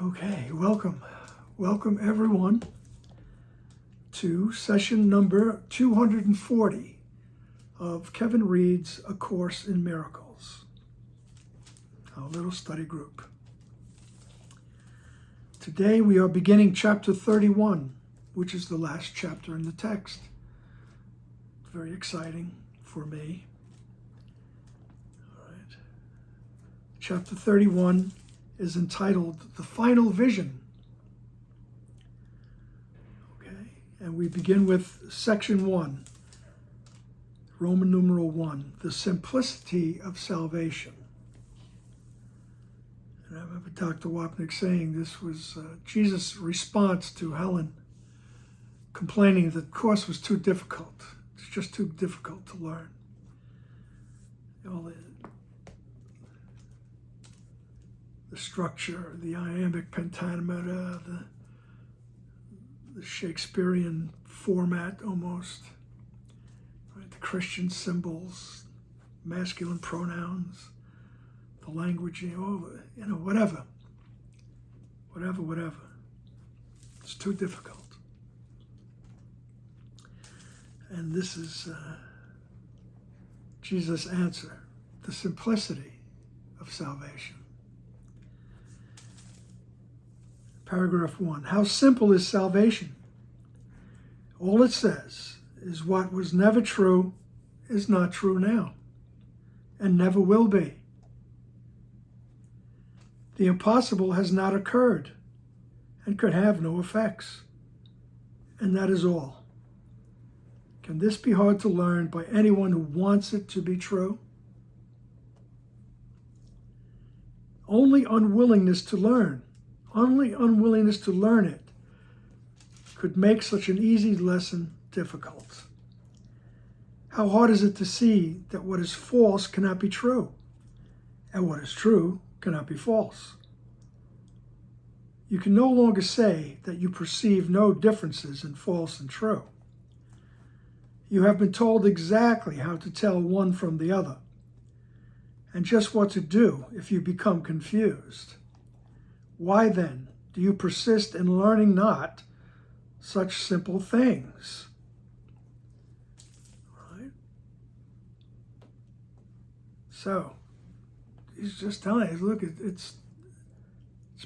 Okay, welcome. Welcome everyone to session number 240 of Kevin Reed's A Course in Miracles, our little study group. Today we are beginning chapter 31, which is the last chapter in the text. Very exciting for me. All right. Chapter 31 is entitled The Final Vision. Okay, and we begin with section 1, Roman numeral 1, the simplicity of salvation. And I remember Dr. Wapnick saying this was Jesus' response to Helen complaining that the course was too difficult. It's just too difficult to learn. The structure, the iambic pentameter, the Shakespearean format almost, right? The Christian symbols, masculine pronouns, the language, whatever. It's too difficult. And this is Jesus' answer, the simplicity of salvation. Paragraph 1. How simple is salvation? All it says is what was never true is not true now, and never will be. The impossible has not occurred, and could have no effects. And that is all. Can this be hard to learn by anyone who wants it to be true? Only unwillingness to learn it could make such an easy lesson difficult. How hard is it to see that what is false cannot be true, and what is true cannot be false? You can no longer say that you perceive no differences in false and true. You have been told exactly how to tell one from the other, and just what to do if you become confused. Why then do you persist in learning not such simple things? Right? So, he's just telling us, look, it's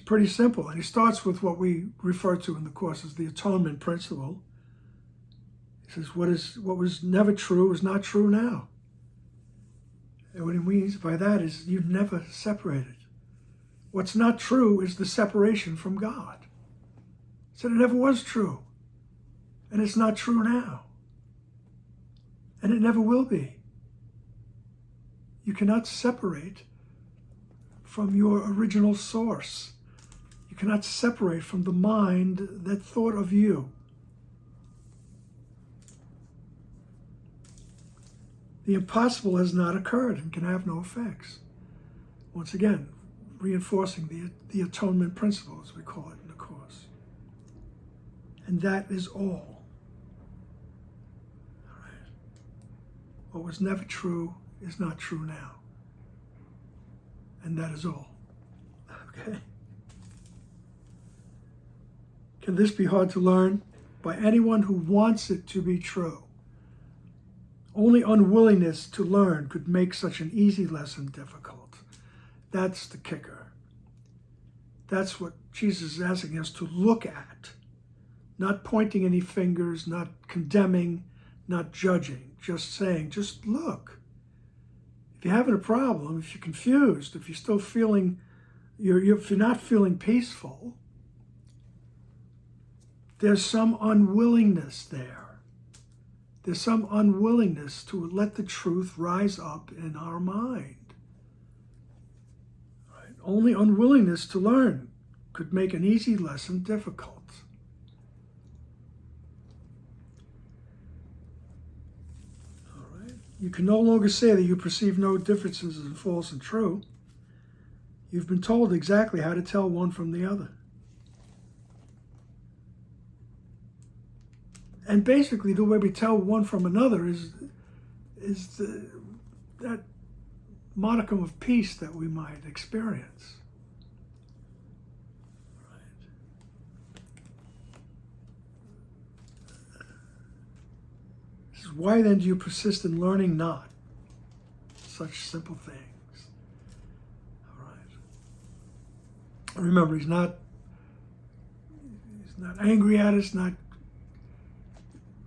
pretty simple. And he starts with what we refer to in the Course as the atonement principle. He says, what was never true is not true now. And what he means by that is you never separated. What's not true is the separation from God. He said it never was true. And it's not true now. And it never will be. You cannot separate from your original source. You cannot separate from the mind that thought of you. The impossible has not occurred and can have no effects. Once again, reinforcing the atonement principle, as we call it in the Course. And that is all. All right. What was never true is not true now. And that is all. Okay? Can this be hard to learn? By anyone who wants it to be true. Only unwillingness to learn could make such an easy lesson difficult. That's the kicker. That's what Jesus is asking us to look at. Not pointing any fingers, not condemning, not judging. Just saying, just look. If you're having a problem, if you're confused, if you're still feeling, if you're not feeling peaceful, there's some unwillingness there. There's some unwillingness to let the truth rise up in our mind. Right? Only unwillingness to learn could make an easy lesson difficult. All right? You can no longer say that you perceive no differences in false and true. You've been told exactly how to tell one from the other. And basically, the way we tell one from another is that modicum of peace that we might experience. says, why then do you persist in learning not such simple things? All right. Remember, he's not angry at us, not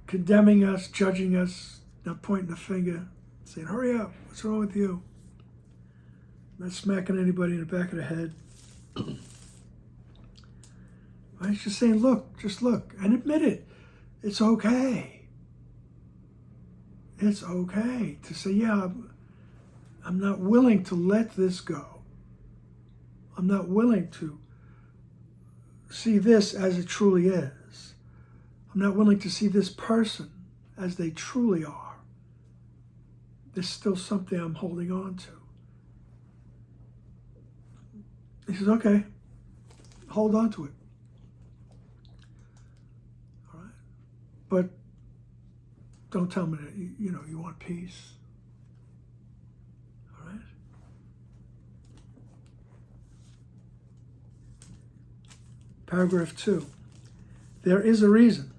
condemning us, judging us, not pointing the finger, saying, hurry up, what's wrong with you? Not smacking anybody in the back of the head. Right? He's just saying, look, just look, and admit it. It's okay. It's okay to say, yeah, I'm not willing to let this go. I'm not willing to see this as it truly is. I'm not willing to see this person as they truly are. There's still something I'm holding on to. He says, okay, hold on to it. All right? But don't tell me that you want peace. All right? Paragraph 2. There is a reason.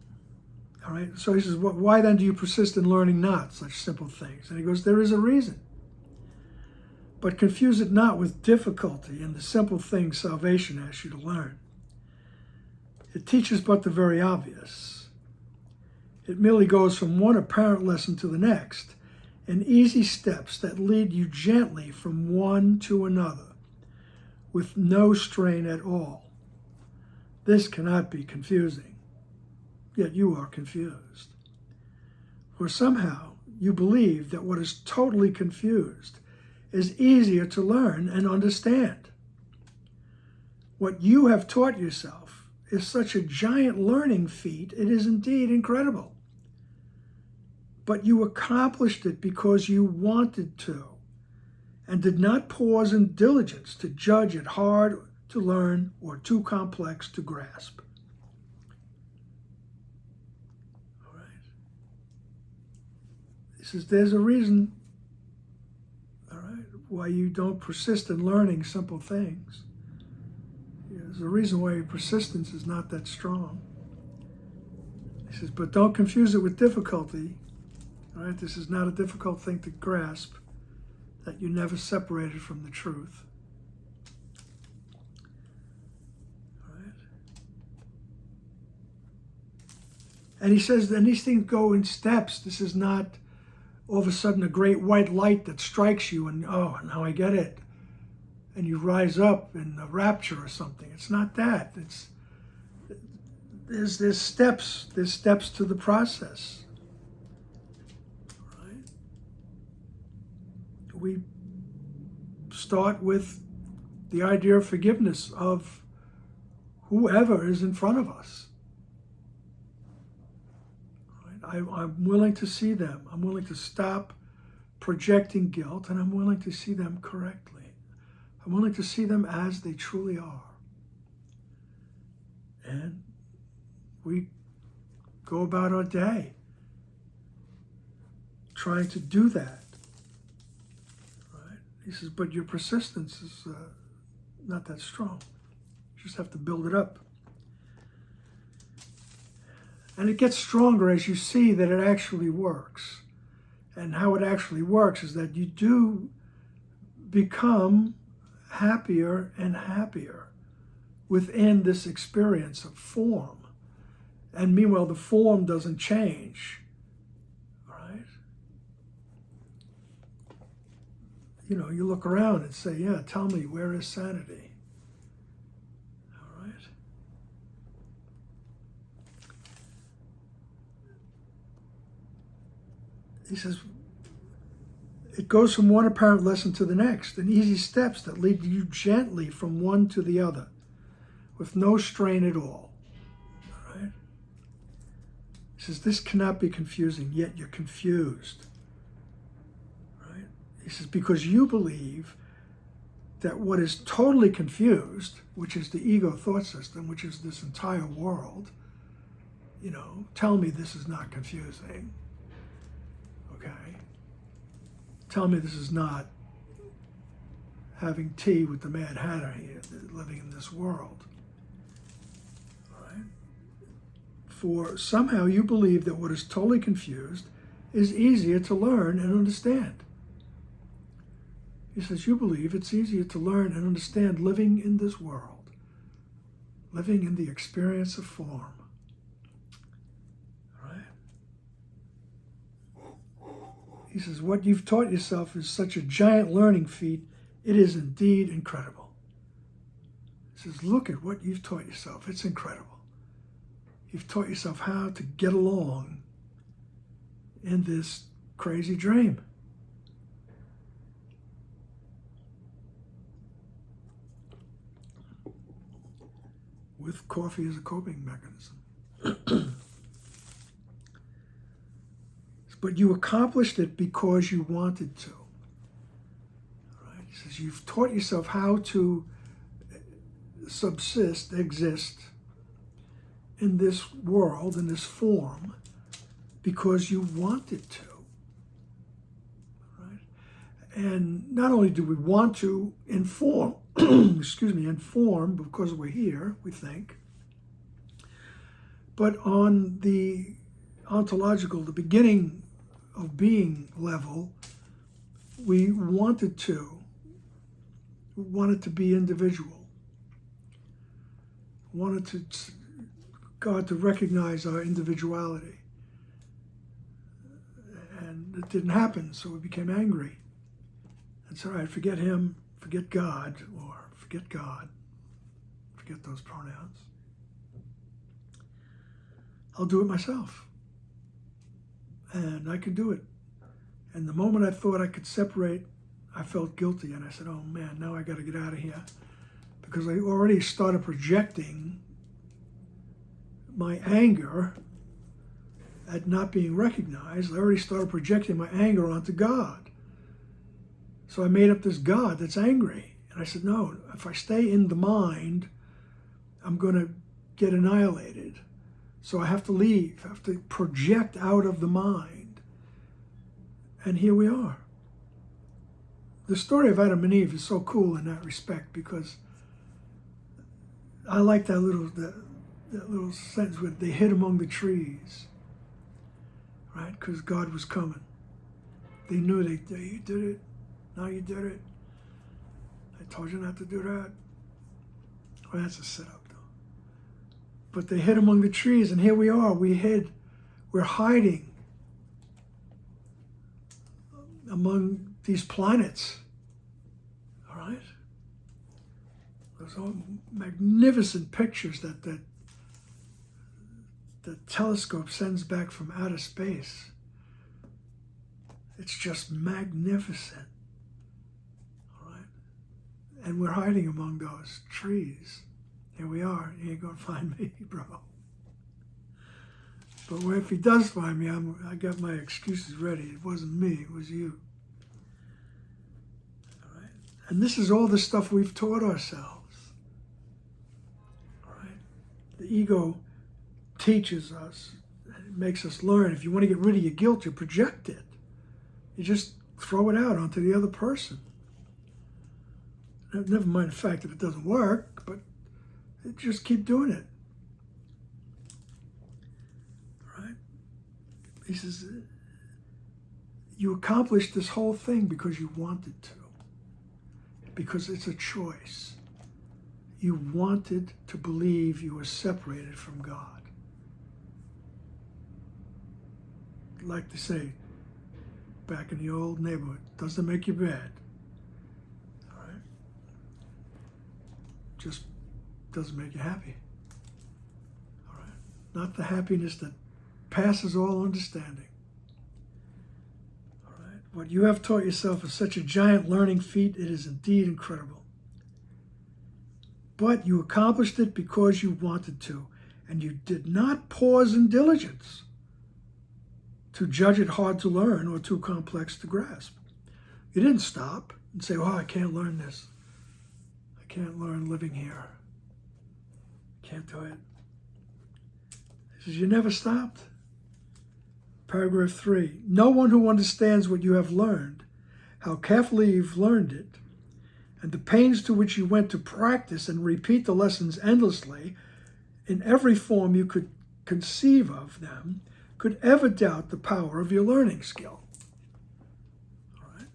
All right? So he says, why then do you persist in learning not such simple things? And he goes, there is a reason. But confuse it not with difficulty in the simple things salvation asks you to learn. It teaches but the very obvious. It merely goes from one apparent lesson to the next, in easy steps that lead you gently from one to another, with no strain at all. This cannot be confusing, yet you are confused. For somehow you believe that what is totally confused is easier to learn and understand. What you have taught yourself is such a giant learning feat, it is indeed incredible. But you accomplished it because you wanted to, and did not pause in diligence to judge it hard to learn or too complex to grasp. All right. He says there's a reason, why you don't persist in learning simple things. There's a reason why your persistence is not that strong. He says, but don't confuse it with difficulty. All right, this is not a difficult thing to grasp, that you never separated from the truth. All right. And he says, then these things go in steps. This is not all of a sudden a great white light that strikes you and, oh, now I get it. And you rise up in a rapture or something. It's not that. There's steps to the process. Right? We start with the idea of forgiveness of whoever is in front of us. I'm willing to see them. I'm willing to stop projecting guilt, and I'm willing to see them correctly. I'm willing to see them as they truly are. And we go about our day trying to do that. Right? He says, but your persistence is not that strong. You just have to build it up. And it gets stronger as you see that it actually works. And how it actually works is that you do become happier and happier within this experience of form. And meanwhile, the form doesn't change. Right? You look around and say, yeah, tell me, where is sanity? He says, it goes from one apparent lesson to the next, in easy steps that lead you gently from one to the other, with no strain at all. All right? He says, this cannot be confusing, yet you're confused. Right? He says, because you believe that what is totally confused, which is the ego thought system, which is this entire world, tell me this is not confusing. Okay. Tell me this is not having tea with the Mad Hatter here, living in this world. All right? For somehow you believe that what is totally confused is easier to learn and understand. He says, you believe it's easier to learn and understand living in this world, living in the experience of form. Right? He says, what you've taught yourself is such a giant learning feat, it is indeed incredible. He says, look at what you've taught yourself. It's incredible. You've taught yourself how to get along in this crazy dream. With coffee as a coping mechanism. But you accomplished it because you wanted to. Right? He says, you've taught yourself how to subsist, exist in this world, in this form, because you wanted to. Right? And not only do we want to inform, inform because we're here, we think, but on the ontological, the beginning of being level, we wanted to be individual. Wanted God to recognize our individuality. And it didn't happen, so we became angry. It's all right, forget him, forget God, or forget God. Forget those pronouns. I'll do it myself. And I could do it. And the moment I thought I could separate, I felt guilty. And I said, oh man, now I got to get out of here. Because I already started projecting my anger at not being recognized. I already started projecting my anger onto God. So I made up this God that's angry. And I said, no, if I stay in the mind, I'm going to get annihilated. So I have to leave. I have to project out of the mind. And here we are. The story of Adam and Eve is so cool in that respect, because I like that little sentence where they hid among the trees, right? Because God was coming. They knew you did it. Now you did it. I told you not to do that. Well, that's a sit-up, though. But they hid among the trees, and here we are. We're hiding among these planets. All right? Those are magnificent pictures that the telescope sends back from outer space. It's just magnificent. All right? And we're hiding among those trees. Here we are. He ain't gonna find me, bro. But if he does find me, I got my excuses ready. It wasn't me, it was you. All right? And this is all the stuff we've taught ourselves. All right? The ego teaches us, it makes us learn. If you want to get rid of your guilt, you project it. You just throw it out onto the other person. Never mind the fact that it doesn't work, but just keep doing it. Right? He says, you accomplished this whole thing because you wanted to. Because it's a choice. You wanted to believe you were separated from God. Like they say back in the old neighborhood, doesn't make you bad. All right? Just doesn't make you happy. All right? Not the happiness that passes all understanding. All right? What you have taught yourself is such a giant learning feat, it is indeed incredible. But you accomplished it because you wanted to, and you did not pause in diligence to judge it hard to learn or too complex to grasp. You didn't stop and say, oh, I can't learn this. I can't learn living here. Can't do it. He says, you never stopped. Paragraph 3, no one who understands what you have learned, how carefully you've learned it, and the pains to which you went to practice and repeat the lessons endlessly in every form you could conceive of them, could ever doubt the power of your learning skill. All right?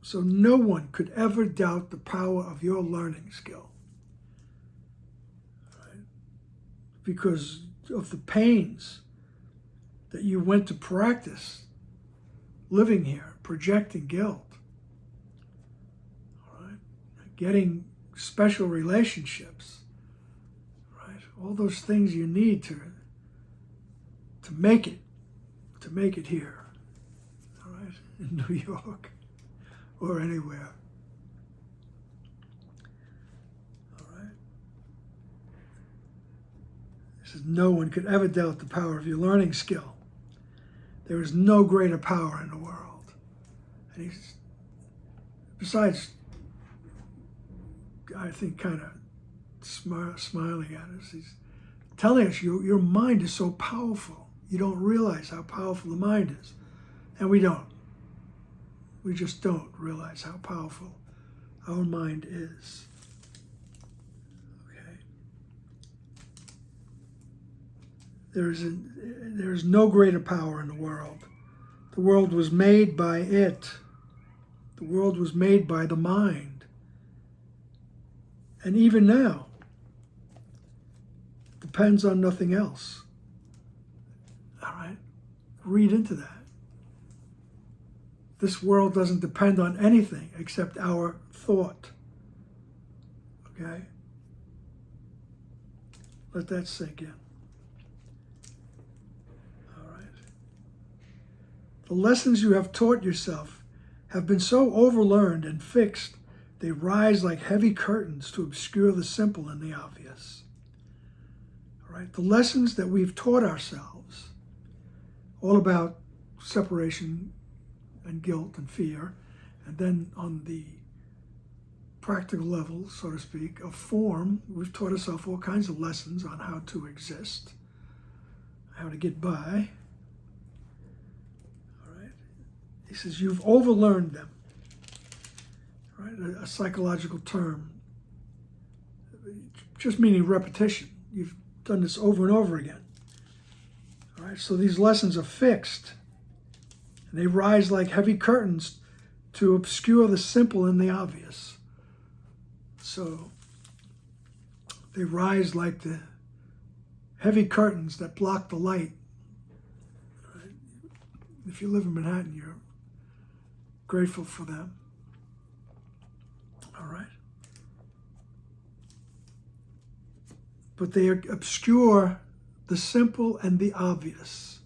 So no one could ever doubt the power of your learning skill. All right? Because of the pains that you went to practice living here, projecting guilt. All right? Getting special relationships. Right? All those things you need to make it here, all right, in New York or anywhere. All right. He says, no one could ever doubt the power of your learning skill. There is no greater power in the world. And he's, besides, I think, kind of smiling at us, he's telling us your mind is so powerful. You don't realize how powerful the mind is. And we don't. We just don't realize how powerful our mind is. Okay. There is no greater power in the world. The world was made by it. The world was made by the mind. And even now, it depends on nothing else. All right? Read into that. This world doesn't depend on anything except our thought. Okay? Let that sink in. All right? The lessons you have taught yourself have been so overlearned and fixed, they rise like heavy curtains to obscure the simple and the obvious. All right? The lessons that we've taught ourselves, all about separation and guilt and fear, and then on the practical level, so to speak, of form, we've taught ourselves all kinds of lessons on how to exist, how to get by. All right? He says, you've overlearned them. All right? A psychological term, just meaning repetition. You've done this over and over again. All right? So these lessons are fixed. And they rise like heavy curtains to obscure the simple and the obvious. So they rise like the heavy curtains that block the light. Right? If you live in Manhattan, you're grateful for them. All right? But they obscure the simple and the obvious.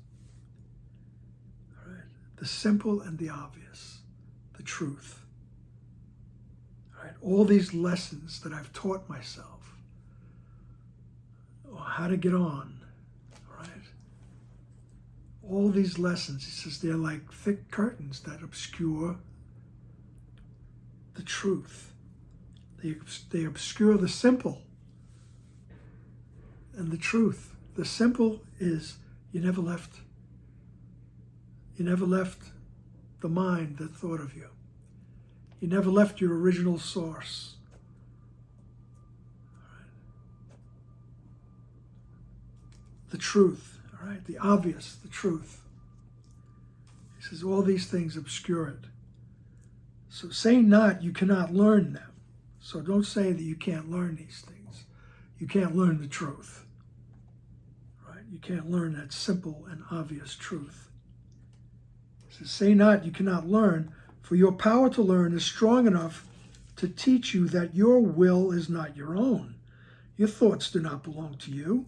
All right? The simple and the obvious. The truth. All right? All these lessons that I've taught myself, or how to get on, all right? All these lessons, he says, they're like thick curtains that obscure the truth. They obscure the simple and the truth. The simple is you never left the mind that thought of you. You never left your original source. All right. The truth, all right, the obvious, the truth. He says all these things obscure it. So say not you cannot learn them. So don't say that you can't learn these things. You can't learn the truth. Right? You can't learn that simple and obvious truth. So say not you cannot learn, for your power to learn is strong enough to teach you that your will is not your own. Your thoughts do not belong to you,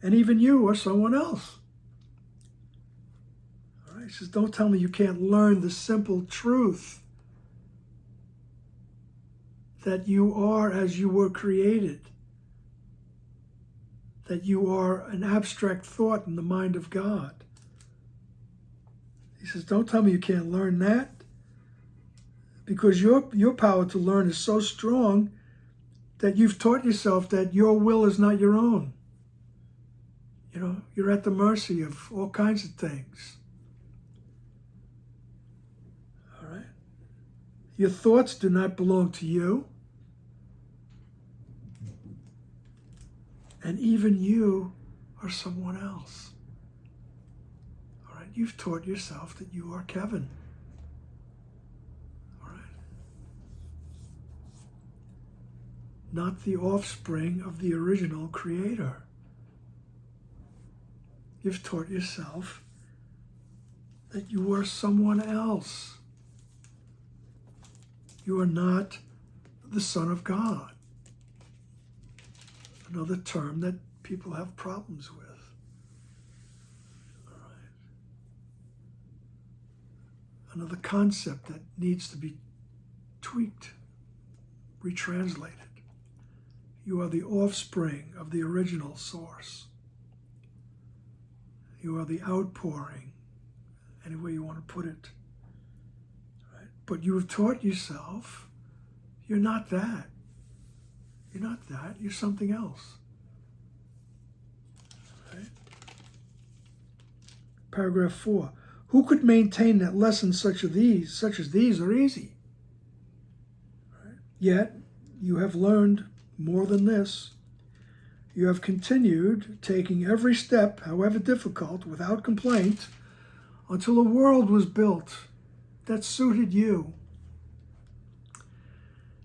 and even you or someone else. All right? He says, don't tell me you can't learn the simple truth that you are as you were created, that you are an abstract thought in the mind of God. He says, don't tell me you can't learn that, because your power to learn is so strong that you've taught yourself that your will is not your own. You know, you're at the mercy of all kinds of things. All right? Your thoughts do not belong to you. And even you are someone else. Right? You've taught yourself that you are Kevin. All right? Not the offspring of the original creator. You've taught yourself that you are someone else. You are not the Son of God. Another term that people have problems with. All right. Another concept that needs to be tweaked, retranslated. You are the offspring of the original source. You are the outpouring, any way you want to put it. Right? But you have taught yourself you're not that. You're not that. You're something else. Right? Paragraph 4. Who could maintain that lessons such as these are easy? Right? Yet you have learned more than this. You have continued taking every step, however difficult, without complaint, until a world was built that suited you.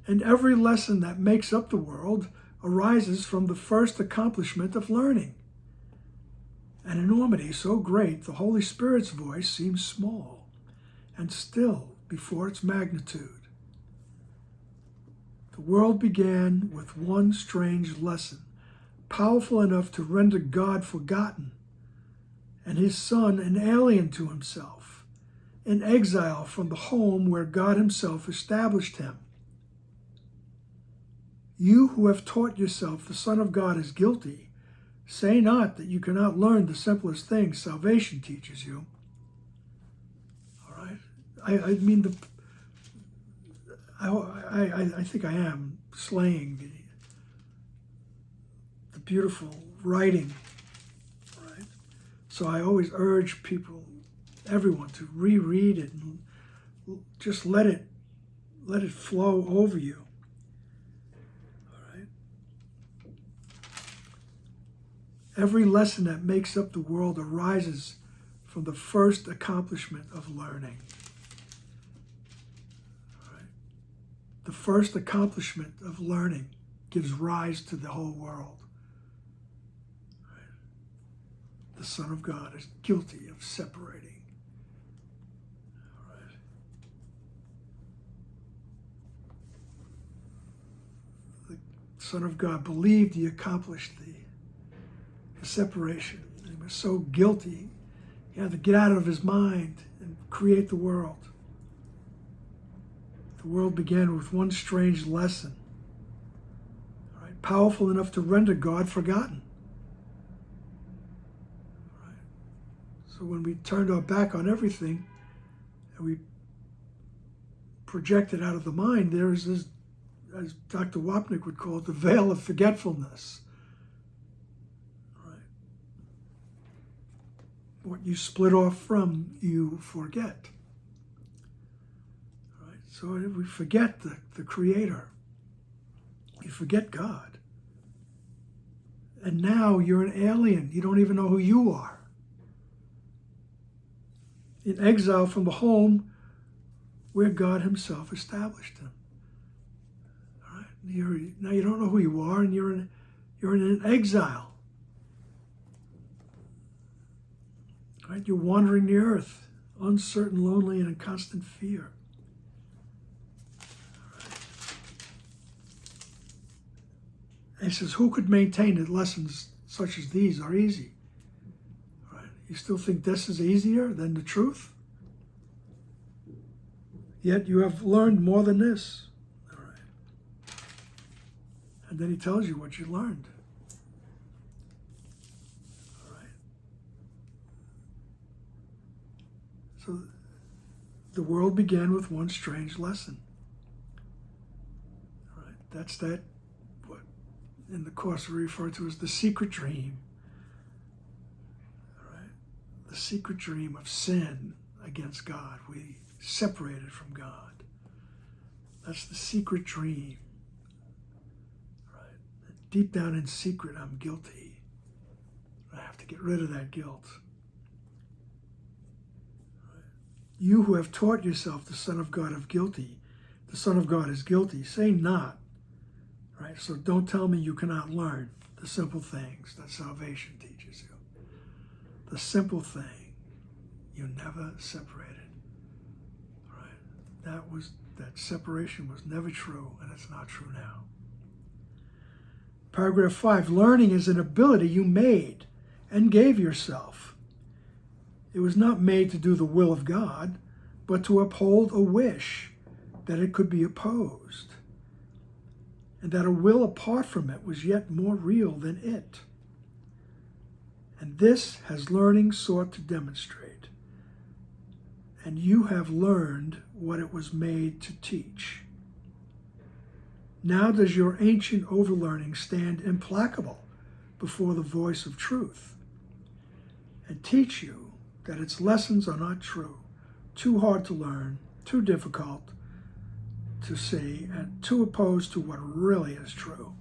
And every lesson that makes up the world arises from the first accomplishment of learning. An enormity so great the Holy Spirit's voice seems small and still before its magnitude. The world began with one strange lesson, powerful enough to render God forgotten and his Son an alien to himself, in exile from the home where God himself established him. You who have taught yourself the Son of God is guilty, say not that you cannot learn the simplest things salvation teaches you. All right? I mean, I think I am slaying the beautiful writing, right? So I always urge people, everyone, to reread it and just let it flow over you. All right? Every lesson that makes up the world arises from the first accomplishment of learning. The first accomplishment of learning gives rise to the whole world. The Son of God is guilty of separating. The Son of God believed he accomplished the separation. He was so guilty, he had to get out of his mind and create the world. The world began with one strange lesson, right? Powerful enough to render God forgotten. Right? So when we turned our back on everything and we projected out of the mind, there is this, as Dr. Wapnick would call it, the veil of forgetfulness. Right? What you split off from, you forget. So we forget the Creator. You forget God. And now you're an alien. You don't even know who you are. In exile from the home where God himself established him. All right? Now you don't know who you are, and you're in an exile. All right? You're wandering the earth, uncertain, lonely, and in constant fear. He says, who could maintain that lessons such as these are easy? Right? You still think this is easier than the truth? Yet you have learned more than this. All right. And then he tells you what you learned. All right. So the world began with one strange lesson. All right. That's that. In the Course we refer to as the secret dream. All right? The secret dream of sin against God. We separated from God. That's the secret dream. Right? Deep down in secret, I'm guilty. I have to get rid of that guilt. You who have taught yourself the Son of God is guilty, say not. Right? So don't tell me you cannot learn the simple things that salvation teaches you. The simple thing, you never separated. Right? That separation was never true, and it's not true now. Paragraph 5, learning is an ability you made and gave yourself. It was not made to do the will of God, but to uphold a wish that it could be opposed, and that a will apart from it was yet more real than it. And this has learning sought to demonstrate, and you have learned what it was made to teach. Now does your ancient overlearning stand implacable before the voice of truth, and teach you that its lessons are not true, too hard to learn, too difficult to see, and too opposed to what really is true.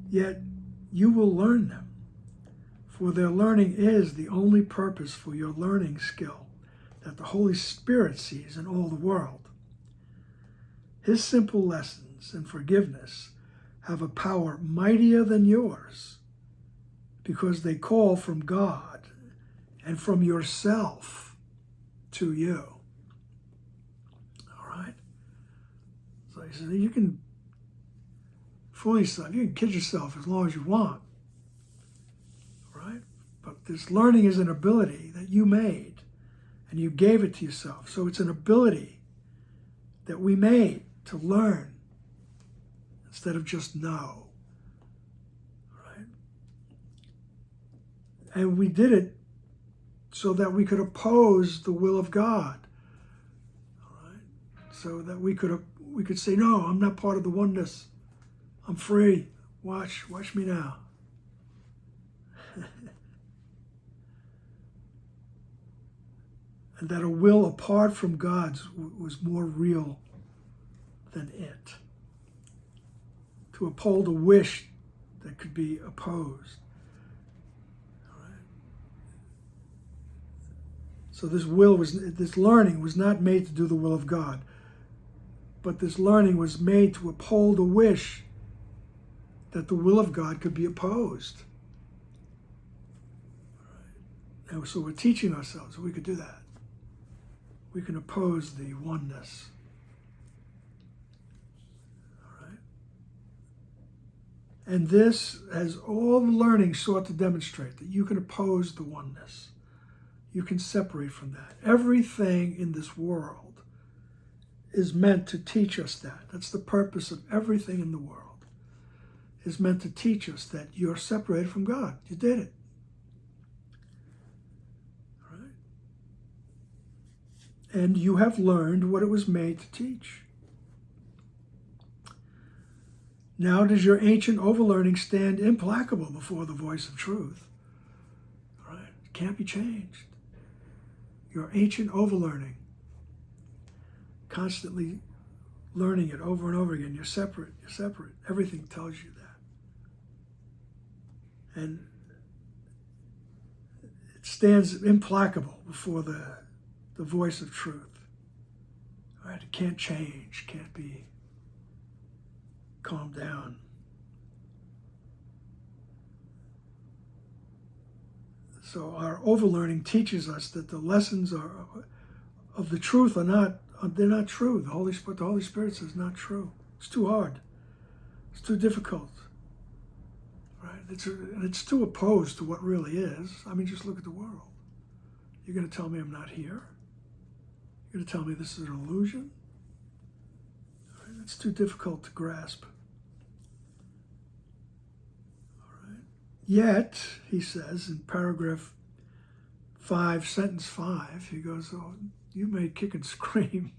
Yet you will learn them, for their learning is the only purpose for your learning skill that the Holy Spirit sees in all the world. His simple lessons and forgiveness have a power mightier than yours, because they call from God and from yourself to you. All right? So he says, you can fool yourself, you can kid yourself as long as you want. Right? But this learning is an ability that you made, and you gave it to yourself. So it's an ability that we made to learn instead of just know. Right? And we did it so that we could oppose the will of God. All right? So that we could say, no, I'm not part of the oneness. I'm free. Watch me now. And that a will apart from God's was more real than it. To uphold a wish that could be opposed. All right. So this learning was not made to do the will of God, but this learning was made to uphold a wish that the will of God could be opposed. All right. And so we're teaching ourselves that we could do that. We can oppose the oneness. And this has all the learning sought to demonstrate, that you can oppose the oneness. You can separate from that. Everything in this world is meant to teach us that. That's the purpose of everything in the world, is meant to teach us that you're separated from God. You did it. All right? And you have learned what it was made to teach. Now does your ancient overlearning stand implacable before the voice of truth. All right? It can't be changed. Your ancient overlearning, constantly learning it over and over again. You're separate. Everything tells you that. And it stands implacable before the voice of truth. All right? It can't change, can't be calm down. So our overlearning teaches us that the lessons of the truth they're not true. The Holy Spirit says not true. It's too hard. It's too difficult. Right? It's too opposed to what really is. I mean, just look at the world. You're going to tell me I'm not here? You're going to tell me this is an illusion? Right? It's too difficult to grasp. Yet, he says in paragraph 5, sentence 5, he goes, oh, you may kick and scream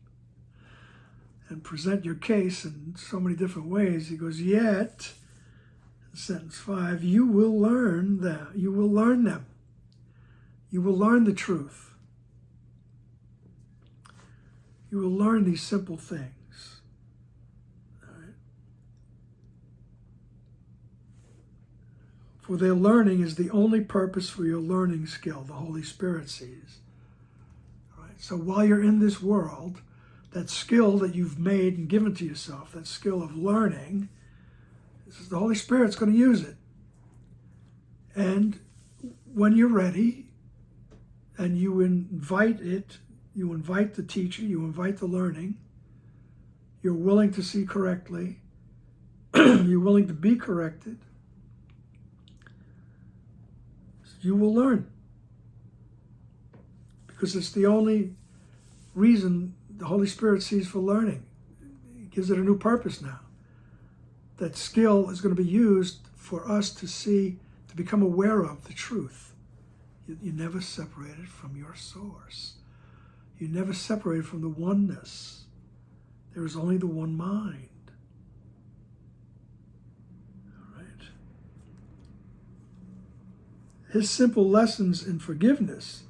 and present your case in so many different ways. He goes, yet, sentence 5, you will learn them. You will learn them. You will learn the truth. You will learn these simple things. For their learning is the only purpose for your learning skill, the Holy Spirit sees. Right? So while you're in this world, that skill that you've made and given to yourself, that skill of learning, the Holy Spirit's going to use it. And when you're ready and you invite it, you invite the teacher, you invite the learning, you're willing to see correctly, you're willing to be corrected, you will learn. Because it's the only reason the Holy Spirit sees for learning. He gives it a new purpose now. That skill is going to be used for us to see, to become aware of the truth. You never separated from your source. You never separated from the oneness. There is only the one mind. All right. His simple lessons in forgiveness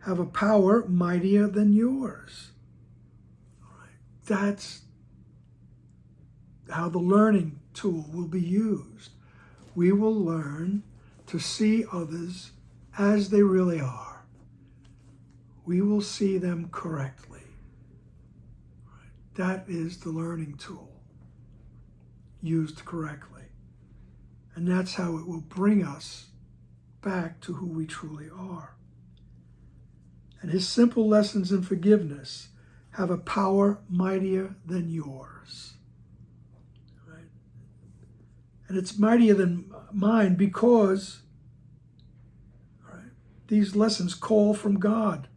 have a power mightier than yours. All right. That's how the learning tool will be used. We will learn to see others as they really are. We will see them correctly. Right? That is the learning tool, used correctly. And that's how it will bring us back to who we truly are. And his simple lessons in forgiveness have a power mightier than yours. And it's mightier than mine because these lessons call from God.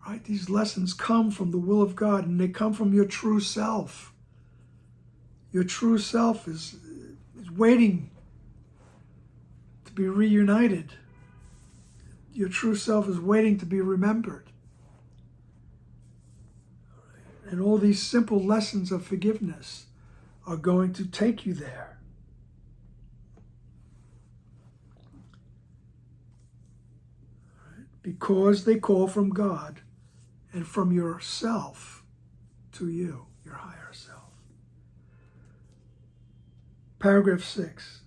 Right? These lessons come from the will of God, and they come from your true self. Your true self is waiting to be reunited. Your true self is waiting to be remembered. And all these simple lessons of forgiveness are going to take you there. Because they call from God and from yourself to you, your higher self. Paragraph 6.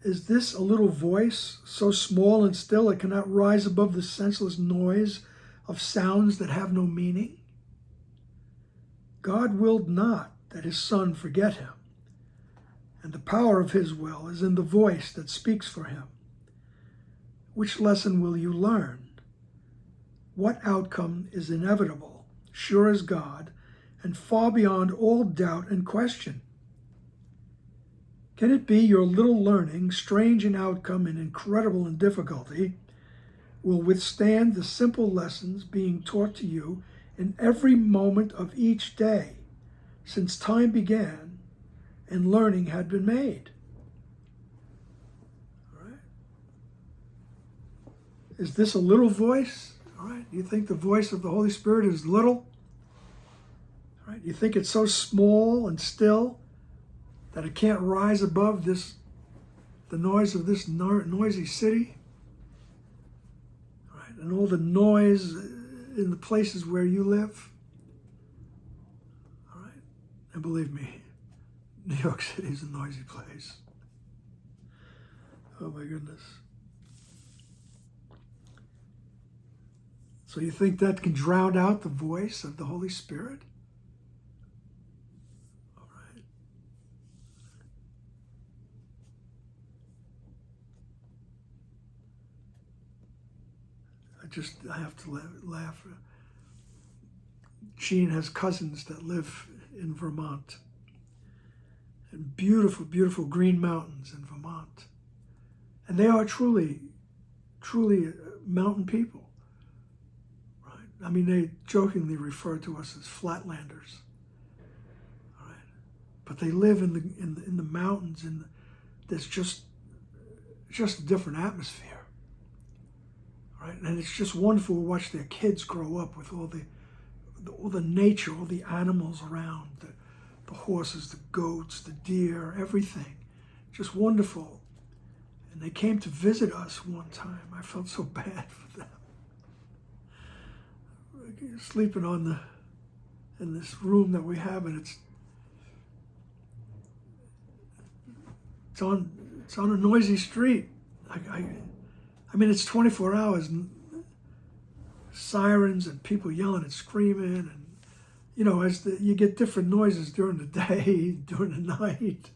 Is this a little voice, so small and still it cannot rise above the senseless noise of sounds that have no meaning? God willed not that his Son forget him, and the power of his will is in the voice that speaks for him. Which lesson will you learn? What outcome is inevitable, sure as God, and far beyond all doubt and question? Can it be your little learning, strange in outcome and incredible in difficulty, will withstand the simple lessons being taught to you in every moment of each day, since time began and learning had been made? Is this a little voice? All right. You think the voice of the Holy Spirit is little? All right. You think it's so small and still that it can't rise above the noise of this noisy city? All right. And all the noise in the places where you live? All right. And believe me, New York City is a noisy place. Oh my goodness. So you think that can drown out the voice of the Holy Spirit? All right. I have to laugh. Jean has cousins that live in Vermont. And beautiful, beautiful green mountains in Vermont. And they are truly, truly mountain people. I mean, they jokingly refer to us as flatlanders, all right? But they live in the mountains, and there's just a different atmosphere, all right? And it's just wonderful to watch their kids grow up with all the nature, all the animals around, the horses, the goats, the deer, everything, just wonderful. And they came to visit us one time. I felt so bad for them. Sleeping in this room that we have, and it's on a noisy street. I mean, it's 24 hours sirens and people yelling and screaming, and as you get different noises during the day, during the night,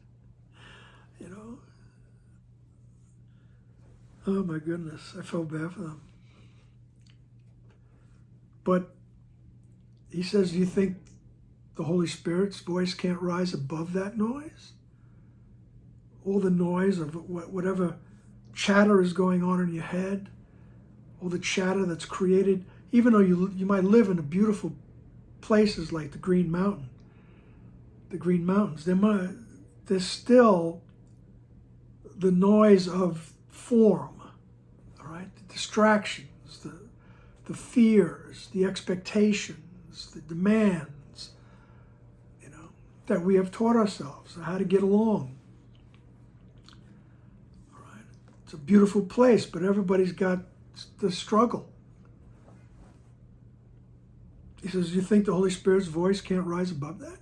Oh my goodness, I felt bad for them. But he says, do you think the Holy Spirit's voice can't rise above that noise? All the noise of whatever chatter is going on in your head, all the chatter that's created, even though you might live in beautiful places like the Green Mountains, there's still the noise of form, all right? The distractions, the fears, the expectations, the demands, that we have taught ourselves how to get along. All right? It's a beautiful place, but everybody's got the struggle. He says, you think the Holy Spirit's voice can't rise above that?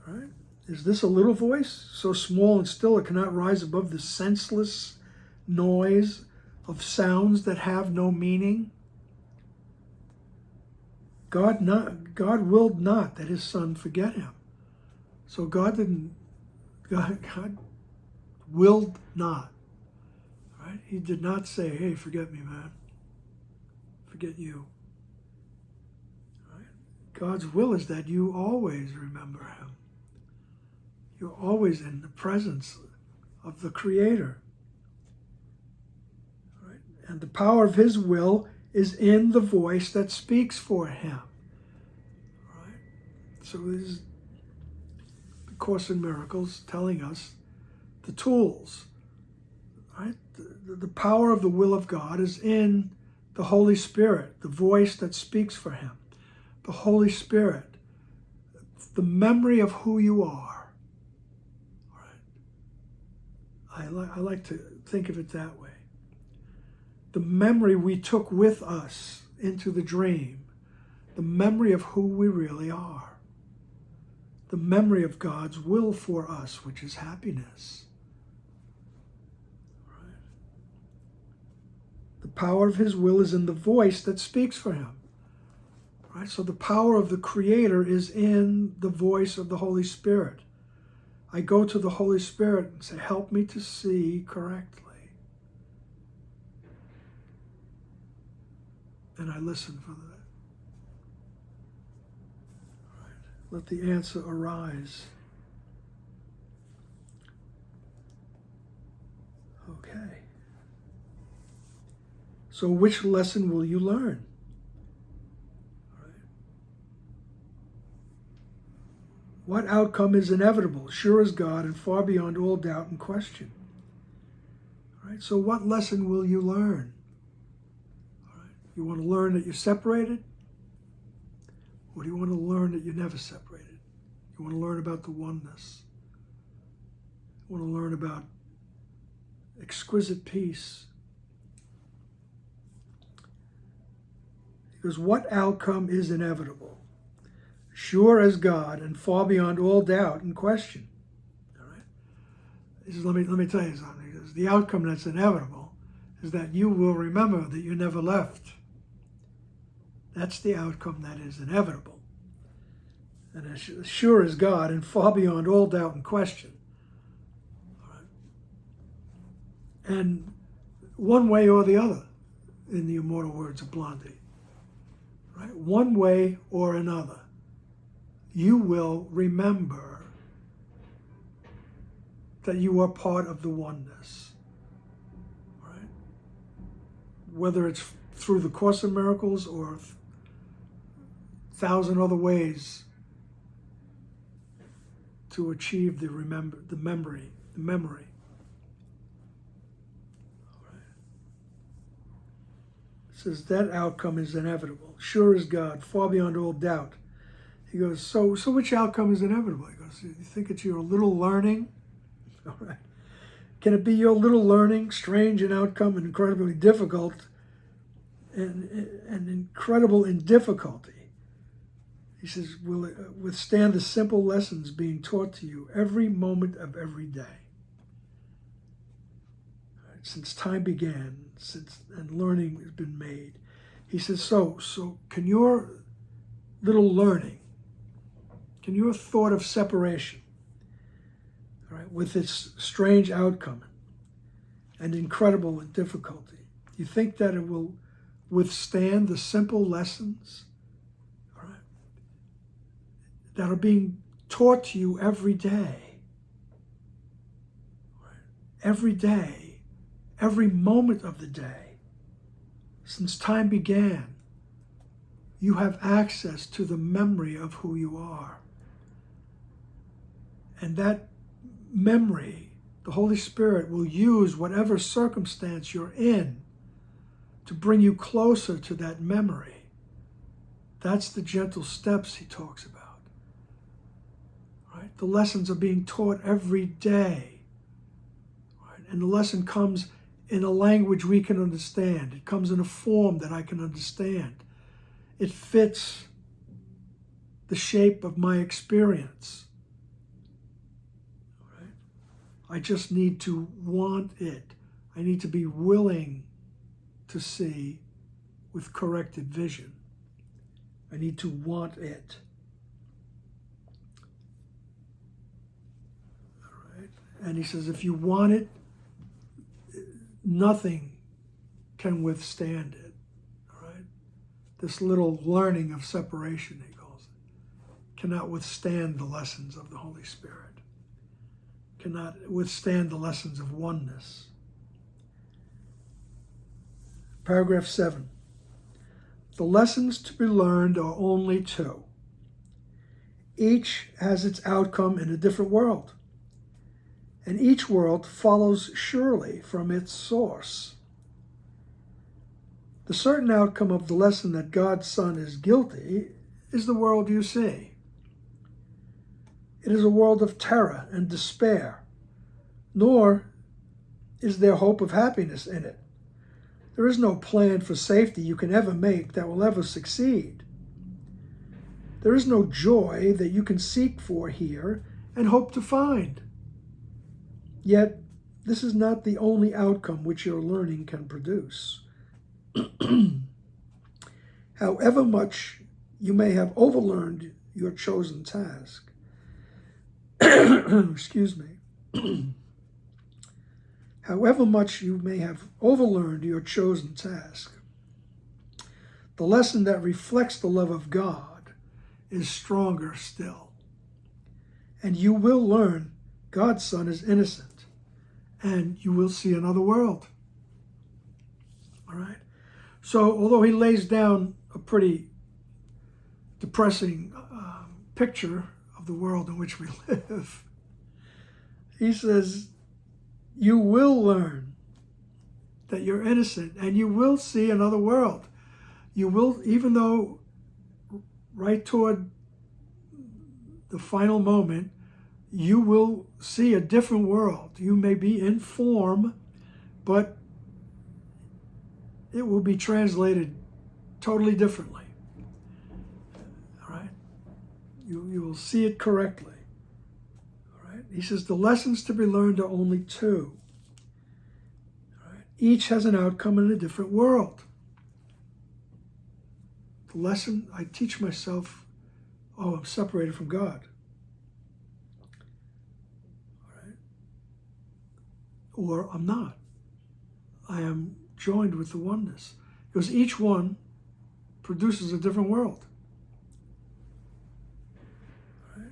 All right? Is this a little voice, so small and still it cannot rise above the senseless noise of sounds that have no meaning? God willed not that his son forget him. So God willed not. Right? He did not say, hey, forget me, man. Forget you. Right? God's will is that you always remember him. You're always in the presence of the Creator. Right? And the power of his will is in the voice that speaks for him. Right? So this is the Course in Miracles telling us the tools. Right? The power of the will of God is in the Holy Spirit, the voice that speaks for him. The Holy Spirit, the memory of who you are. Right? I like to think of it that way. The memory we took with us into the dream, the memory of who we really are, the memory of God's will for us, which is happiness. Right? The power of his will is in the voice that speaks for him. Right? So the power of the Creator is in the voice of the Holy Spirit. I go to the Holy Spirit and say, help me to see correctly. And I listen for that. Right. Let the answer arise. Okay. So which lesson will you learn? Right. What outcome is inevitable, sure as God, and far beyond all doubt and question? Right. So what lesson will you learn? You want to learn that you're separated? Or do you want to learn that you're never separated? You want to learn about the oneness. You want to learn about exquisite peace. Because what outcome is inevitable? Sure as God and far beyond all doubt and question. All right? He says, let me tell you something. Because the outcome that's inevitable is that you will remember that you never left. That's the outcome that is inevitable. And as sure as God and far beyond all doubt and question. All right. And one way or the other, in the immortal words of Blondie. Right? One way or another, you will remember that you are part of the oneness. Right? Whether it's through the Course in Miracles or 1,000 other ways to achieve the memory. All right. It says that outcome is inevitable, sure as God, far beyond all doubt. He goes, so which outcome is inevitable? He goes, you think it's your little learning? All right. Can it be your little learning, strange in outcome and incredibly difficult, and incredible in difficulty? He says, will it withstand the simple lessons being taught to you every moment of every day? since time began, and learning has been made. He says, so can your little learning, can your thought of separation, all right, with its strange outcome and incredible difficulty, you think that it will withstand the simple lessons, all right, that are being taught to you every day? Right? Every day, every moment of the day, since time began, you have access to the memory of who you are. And that memory, the Holy Spirit will use whatever circumstance you're in to bring you closer to that memory. That's the gentle steps he talks about. Right? The lessons are being taught every day. Right? And the lesson comes in a language we can understand. It comes in a form that I can understand. It fits the shape of my experience. Right? I just need to want it. I need to be willing to see with corrected vision. I need to want it. All right? And he says, if you want it, nothing can withstand it. All right? This little learning of separation, he calls it, cannot withstand the lessons of the Holy Spirit, cannot withstand the lessons of oneness. Paragraph 7. The lessons to be learned are only two. Each has its outcome in a different world, and each world follows surely from its source. The certain outcome of the lesson that God's Son is guilty is the world you see. It is a world of terror and despair, nor is there hope of happiness in it. There is no plan for safety you can ever make that will ever succeed. There is no joy that you can seek for here and hope to find. Yet, this is not the only outcome which your learning can produce. However much you may have overlearned your chosen task, excuse me, however much you may have overlearned your chosen task, the lesson that reflects the love of God is stronger still. And you will learn God's Son is innocent, and you will see another world. All right? So, although he lays down a pretty depressing picture of the world in which we live, he says, you will learn that you're innocent, and you will see another world. You will, even though right toward the final moment, you will see a different world. You may be in form, but it will be translated totally differently. All right? You will see it correctly. All right? He says the lessons to be learned are only two. All right? Each has an outcome in a different world. The lesson I teach myself, I'm separated from God. All right? Or I'm not. I am joined with the oneness. Because each one produces a different world. Right?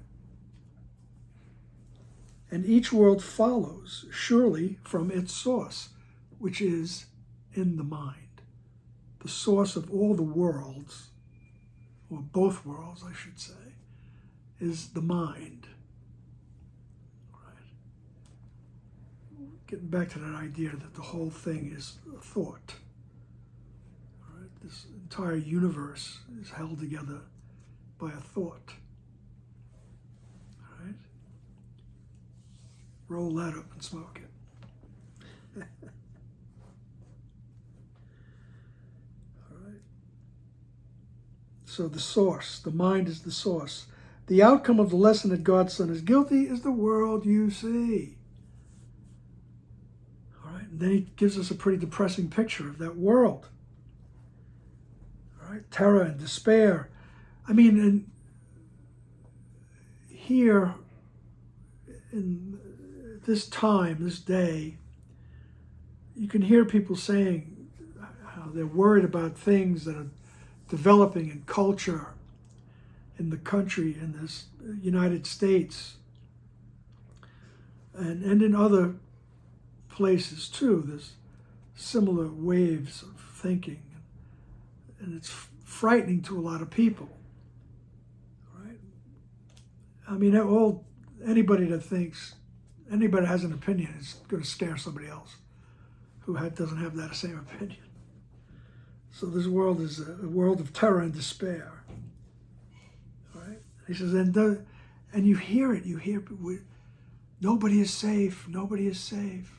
And each world follows surely from its source, which is in the mind. The source of all the worlds, or both worlds, I should say, is the mind. Getting back to that idea that the whole thing is a thought. All right? This entire universe is held together by a thought. All right? Roll that up and smoke it. All right? So the source, the mind is the source. The outcome of the lesson that God's Son is guilty is the world you see. And then he gives us a pretty depressing picture of that world. All right? Terror and despair. I mean, and here in this time, this day, you can hear people saying how they're worried about things that are developing in culture in the country, in this United States, and in other places too. There's similar waves of thinking, and it's frightening to a lot of people, right? I mean, anybody that thinks, anybody that has an opinion is going to scare somebody else who doesn't have that same opinion. So this world is a world of terror and despair, right? He says, and you hear it, nobody is safe, nobody is safe.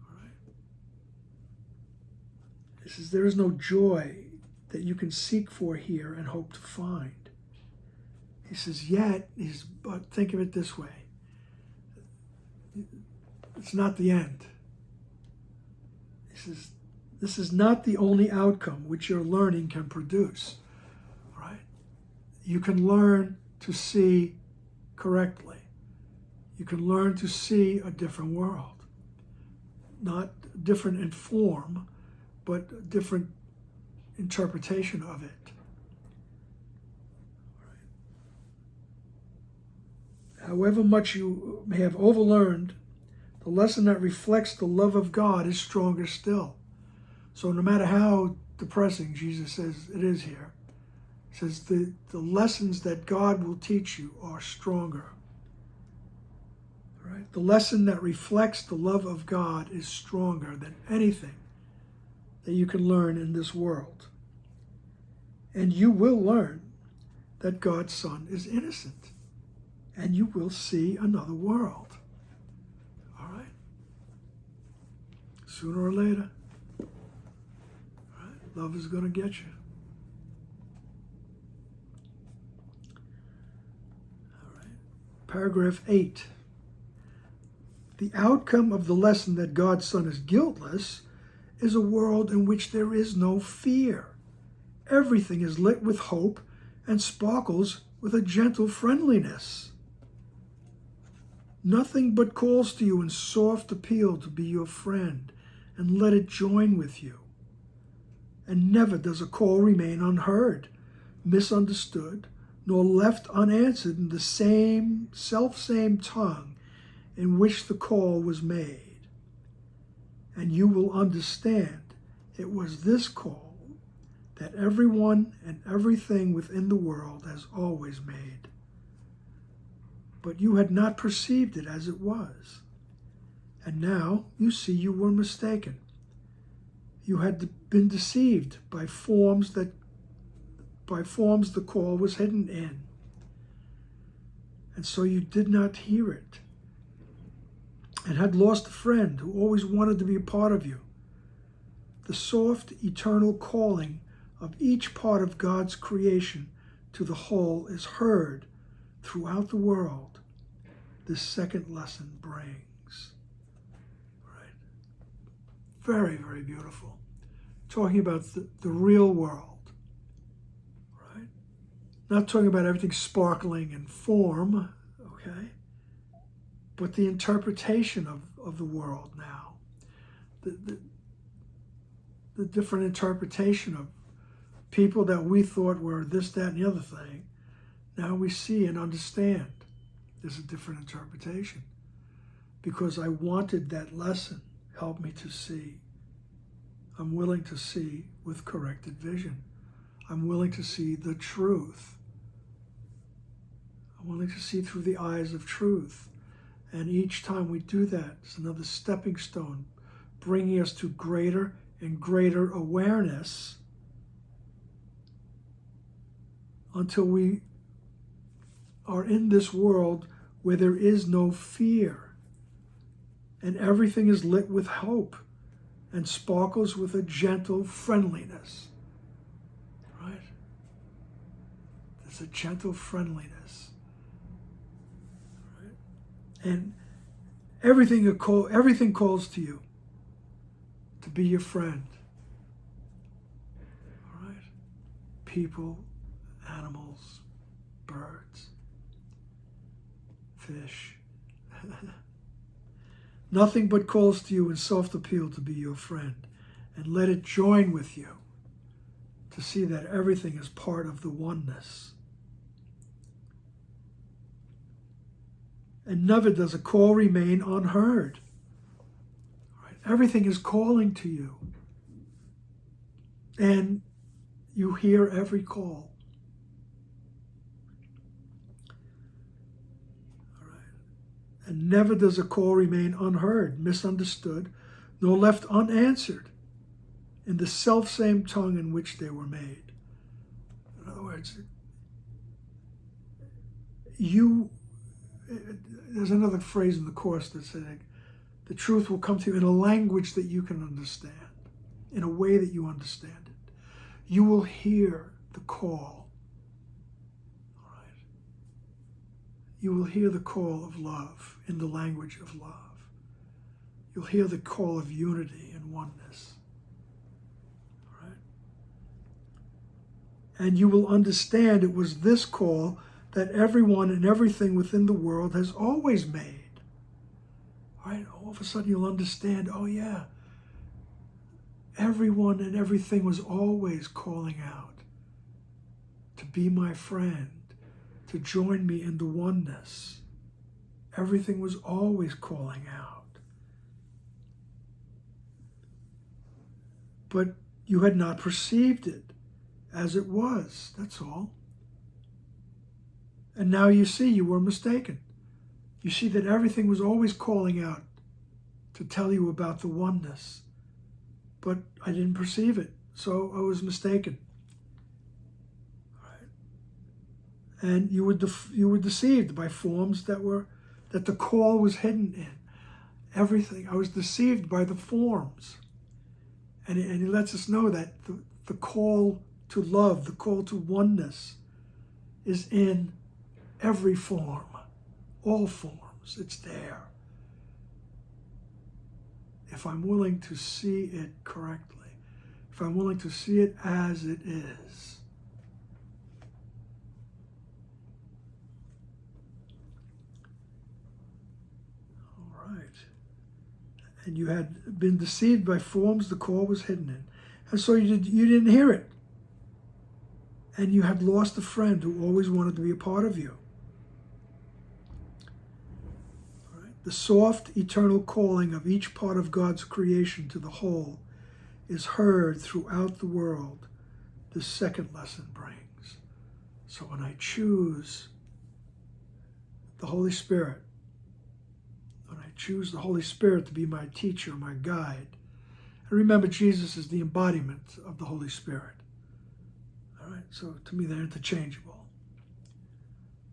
All right? He says, there is no joy that you can seek for here and hope to find. He says, but think of it this way. It's not the end. He says, this is not the only outcome which your learning can produce, right? You can learn to see correctly. You can learn to see a different world. Not different in form, but a different interpretation of it. Right? However much you may have overlearned, the lesson that reflects the love of God is stronger still. So no matter how depressing Jesus says it is here, he says the lessons that God will teach you are stronger. Right? The lesson that reflects the love of God is stronger than anything that you can learn in this world. And you will learn that God's Son is innocent. And you will see another world. All right? Sooner or later. All right? Love is going to get you. All right. Paragraph 8. The outcome of the lesson that God's Son is guiltless is a world in which there is no fear. Everything is lit with hope and sparkles with a gentle friendliness. Nothing but calls to you in soft appeal to be your friend and let it join with you. And never does a call remain unheard, misunderstood, nor left unanswered in the selfsame tongue in which the call was made. And you will understand it was this call that everyone and everything within the world has always made. But you had not perceived it as it was. And now you see you were mistaken. You had been deceived by forms the call was hidden in. And so you did not hear it, and had lost a friend who always wanted to be a part of you. The soft, eternal calling of each part of God's creation to the whole is heard throughout the world. This second lesson brings. Right? Very, very beautiful. Talking about the real world. Right? Not talking about everything sparkling in form, okay? But the interpretation of the world now. The different interpretation of people that we thought were this, that, and the other thing. Now we see and understand there's a different interpretation. Because I wanted that lesson help me to see. I'm willing to see with corrected vision. I'm willing to see the truth. I'm willing to see through the eyes of truth. And each time we do that, it's another stepping stone, bringing us to greater and greater awareness until we are in this world where there is no fear and everything is lit with hope and sparkles with a gentle friendliness. Right? There's a gentle friendliness. And Everything calls to you to be your friend. All right? People, animals, birds, fish. Nothing but calls to you in soft appeal to be your friend. And let it join with you to see that everything is part of the oneness. And never does a call remain unheard. Right? Everything is calling to you. And you hear every call. All right. And never does a call remain unheard, misunderstood, nor left unanswered in the selfsame tongue in which they were made. In other words, there's another phrase in the Course that says the truth will come to you in a language that you can understand, in a way that you understand it. You will hear the call. All right? You will hear the call of love in the language of love. You'll hear the call of unity and oneness. All right? And you will understand it was this call that everyone and everything within the world has always made. All right? All of a sudden you'll understand, oh yeah, everyone and everything was always calling out to be my friend, to join me in the oneness. Everything was always calling out. But you had not perceived it as it was, that's all. And now you see you were mistaken. You see that everything was always calling out to tell you about the oneness. But I didn't perceive it, so I was mistaken. Right? And you were deceived by forms that the call was hidden in. Everything. I was deceived by the forms. And he lets us know that the call to love, the call to oneness is in every form, all forms. It's there. If I'm willing to see it correctly, if I'm willing to see it as it is. All right. And you had been deceived by forms the call was hidden in. And so you didn't hear it. And you had lost a friend who always wanted to be a part of you. All right. The soft, eternal calling of each part of God's creation to the whole is heard throughout the world, the second lesson brings. So when I choose the Holy Spirit, when I choose the Holy Spirit to be my teacher, my guide, and remember Jesus is the embodiment of the Holy Spirit. All right, so to me they're interchangeable.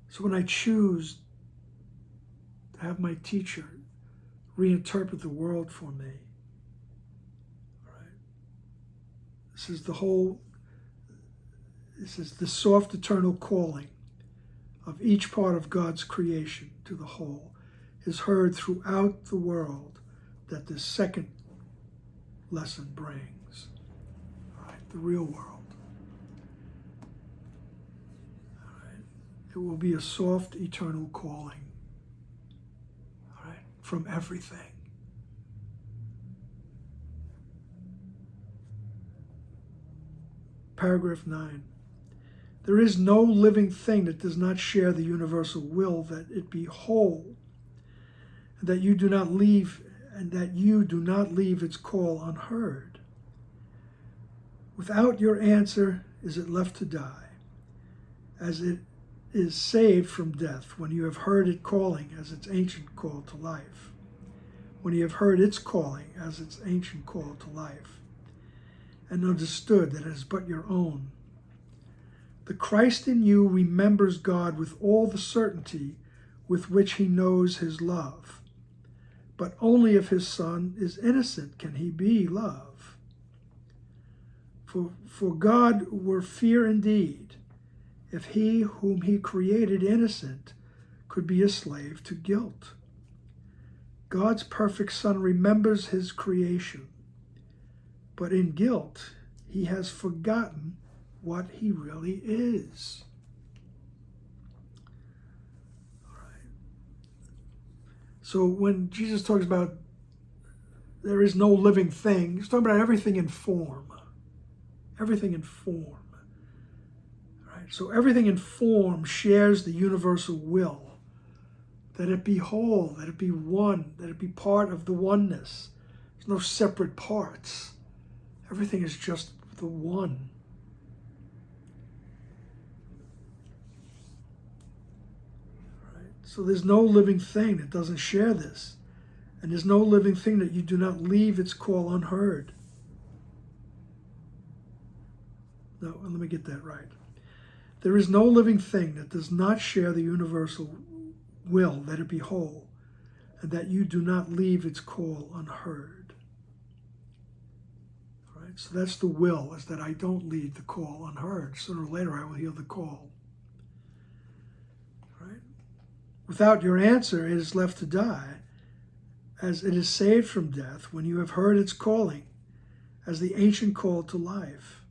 So when I choose to have my teacher reinterpret the world for me, all right, this is the soft eternal calling of each part of God's creation to the whole is heard throughout the world that the second lesson brings. All right, the real world. All right, it will be a soft eternal calling. All right, from everything. Paragraph 9. There is no living thing that does not share the universal will that it be whole, and that you do not leave its call unheard. Without your answer is it left to die, as it is saved from death when you have heard it calling as its ancient call to life. When you have heard its calling as its ancient call to life, and understood that it is but your own. The Christ in you remembers God with all the certainty with which he knows his love. But only if his Son is innocent can he be love. For God were fear indeed, if he whom he created innocent could be a slave to guilt. God's perfect Son remembers his creation, but in guilt, he has forgotten what he really is. All right. So when Jesus talks about there is no living thing, he's talking about everything in form. Everything in form. All right. So everything in form shares the universal will. That it be whole, that it be one, that it be part of the oneness. There's no separate parts. Everything is just the one. Right? So there's no living thing that doesn't share this. And there's no living thing that you do not leave its call unheard. No, let me get that right. There is no living thing that does not share the universal will that it be whole, and that you do not leave its call unheard. All right, so that's the will, is that I don't leave the call unheard. Sooner or later I will hear the call. All right? Without your answer, it is left to die, as it is saved from death when you have heard its calling, as the ancient call to life,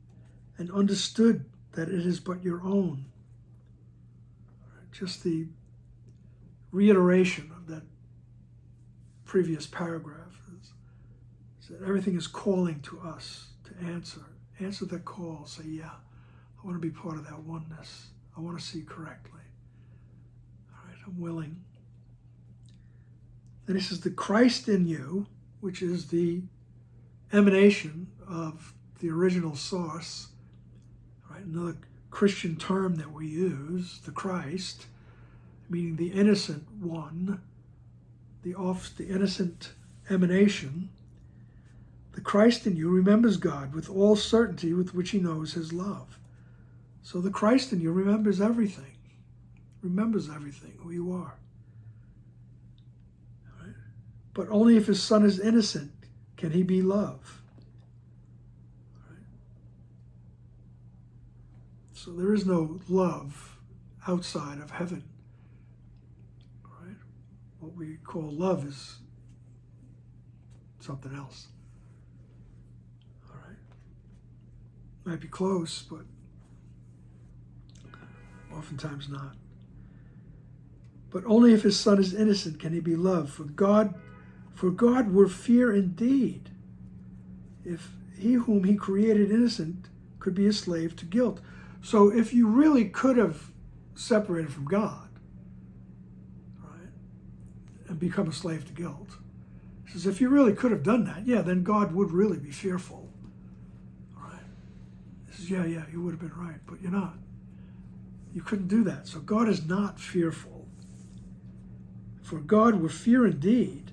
and understood that it is but your own. All right, just the reiteration of that previous paragraph is that everything is calling to us to answer that call. Say, yeah, I want to be part of that oneness. I want to see correctly. All right, I'm willing. Then he says, the Christ in you, which is the emanation of the original source, right? Another Christian term that we use, the Christ, meaning the innocent one, the innocent emanation. The Christ in you remembers God with all certainty with which he knows his love. So the Christ in you remembers everything, who you are. Right? But only if his Son is innocent can he be love. Right? So there is no love outside of heaven. What we call love is something else. All right. Might be close, but oftentimes not. But only if his Son is innocent can he be loved. For God were fear indeed, if he whom he created innocent could be a slave to guilt. So if you really could have separated from God, and become a slave to guilt. He says, if you really could have done that, yeah, then God would really be fearful. All right. He says, yeah, you would have been right, but you're not. You couldn't do that. So God is not fearful. For God were fear indeed,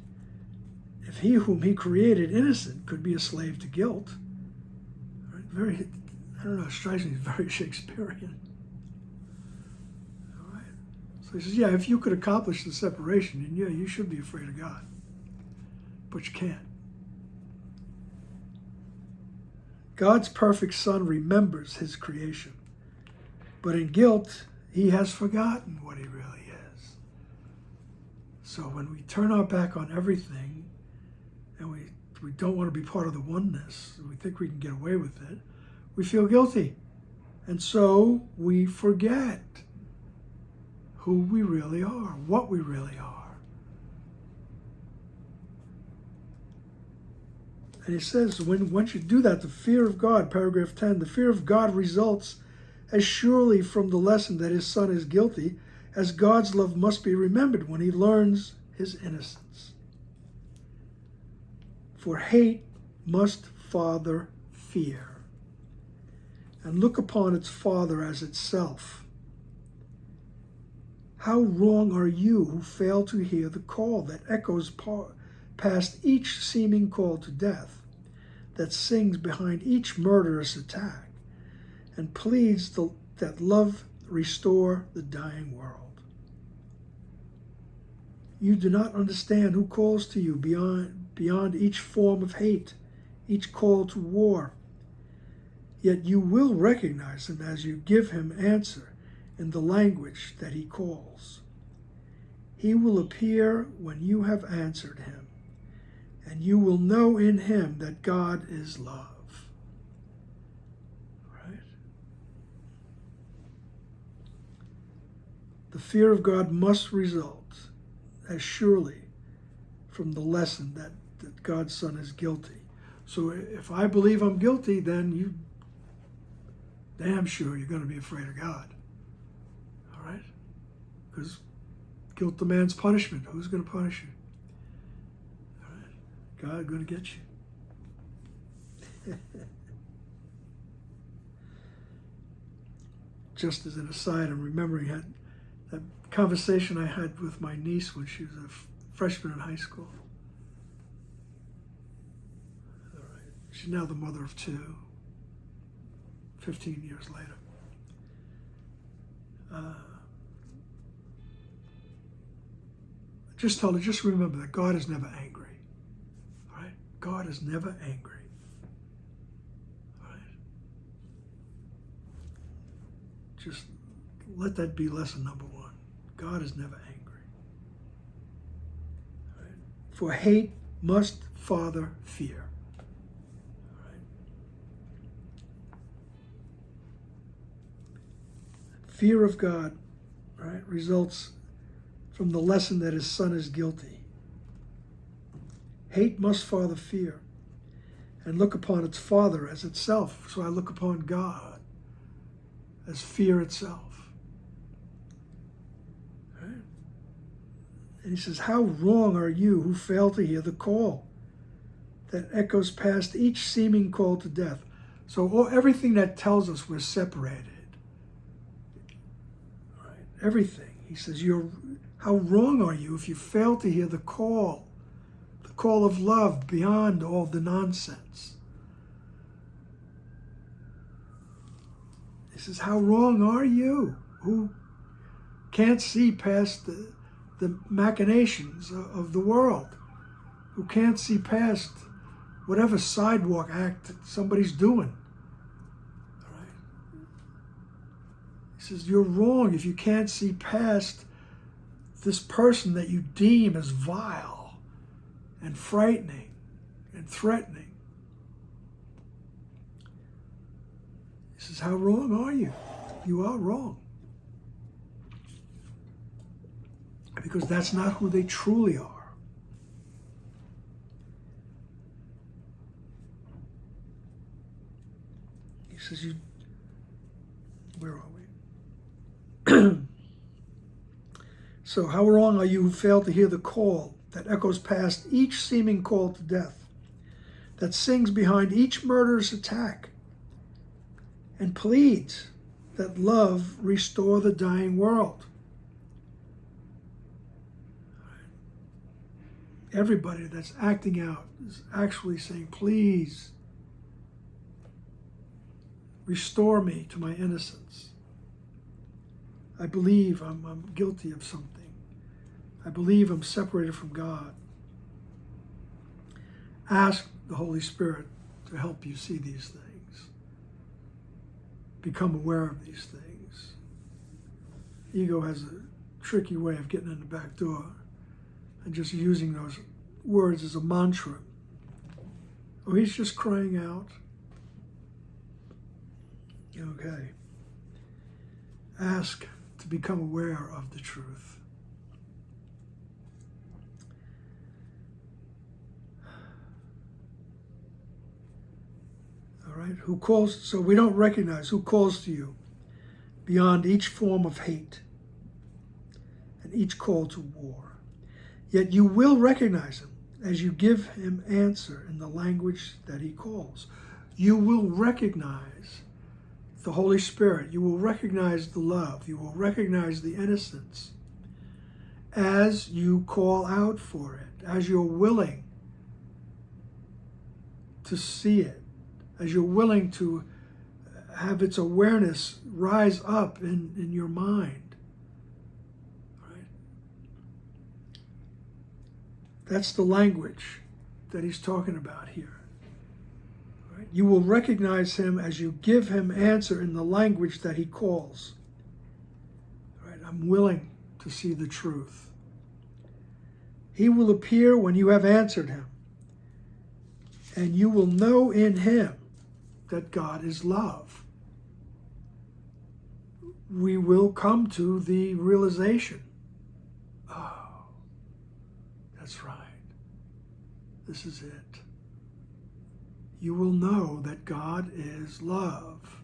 if he whom he created innocent could be a slave to guilt. All right. It strikes me as very Shakespearean. So he says, yeah, if you could accomplish the separation, then yeah, you should be afraid of God. But you can't. God's perfect Son remembers his creation. But in guilt, he has forgotten what he really is. So when we turn our back on everything, and we don't want to be part of the oneness, we think we can get away with it, we feel guilty. And so we forget who we really are, what we really are. And he says, once you do that, the fear of God, paragraph 10, the fear of God results as surely from the lesson that his Son is guilty as God's love must be remembered when he learns his innocence. For hate must father fear, and look upon its father as itself. How wrong are you who fail to hear the call that echoes past each seeming call to death, that sings behind each murderous attack, and pleads that love restore the dying world. You do not understand who calls to you beyond each form of hate, each call to war. Yet you will recognize him as you give him answer in the language that he calls. He will appear when you have answered him, and you will know in him that God is love. Right? The fear of God must result as surely from the lesson that God's Son is guilty. So if I believe I'm guilty, then you damn sure you're going to be afraid of God. All right? Because guilt demands punishment. Who's going to punish you? All right? God going to get you. Just as an aside, I'm remembering that conversation I had with my niece when she was a freshman in high school. All right. She's now the mother of two, 15 years later. Just told her, just remember that God is never angry. All right? God is never angry. All right? Just let that be lesson number one. God is never angry. All right? For hate must father fear. All right? Fear of God, right, results from the lesson that his Son is guilty. Hate must father fear and look upon its father as itself. So I look upon God as fear itself. Right? And he says, how wrong are you who fail to hear the call that echoes past each seeming call to death? So everything that tells us we're separated, right? Everything. He says, how wrong are you if you fail to hear the call of love beyond all the nonsense? He says, how wrong are you who can't see past the machinations of the world, who can't see past whatever sidewalk act somebody's doing? All right? He says, you're wrong if you can't see past this person that you deem as vile and frightening and threatening. He says, how wrong are you? You are wrong. Because that's not who they truly are. He says, where are we? So how wrong are you who fail to hear the call that echoes past each seeming call to death, that sings behind each murderous attack, and pleads that love restore the dying world? Everybody that's acting out is actually saying, please, restore me to my innocence. I believe I'm guilty of something. I believe I'm separated from God. Ask the Holy Spirit to help you see these things. Become aware of these things. Ego has a tricky way of getting in the back door and just using those words as a mantra. Oh, he's just crying out. Okay. Ask to become aware of the truth. All right, who calls, so we don't recognize who calls to you beyond each form of hate and each call to war. Yet you will recognize him as you give him answer in the language that he calls. You will recognize the Holy Spirit. You will recognize the love. You will recognize the innocence as you call out for it, as you're willing to see it, as you're willing to have its awareness rise up in your mind. Right? That's the language that he's talking about here. Right? You will recognize him as you give him answer in the language that he calls. Right? I'm willing to see the truth. He will appear when you have answered him, and you will know in him that God is love. We will come to the realization, oh, that's right. This is it. You will know that God is love.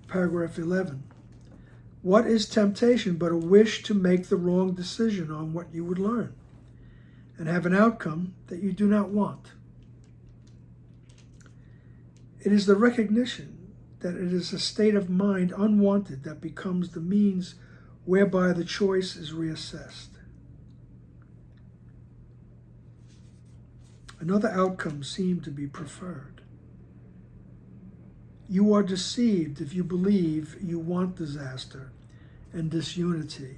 Paragraph 11. What is temptation but a wish to make the wrong decision on what you would learn and have an outcome that you do not want? It is the recognition that it is a state of mind unwanted that becomes the means whereby the choice is reassessed. Another outcome seemed to be preferred. You are deceived if you believe you want disaster and disunity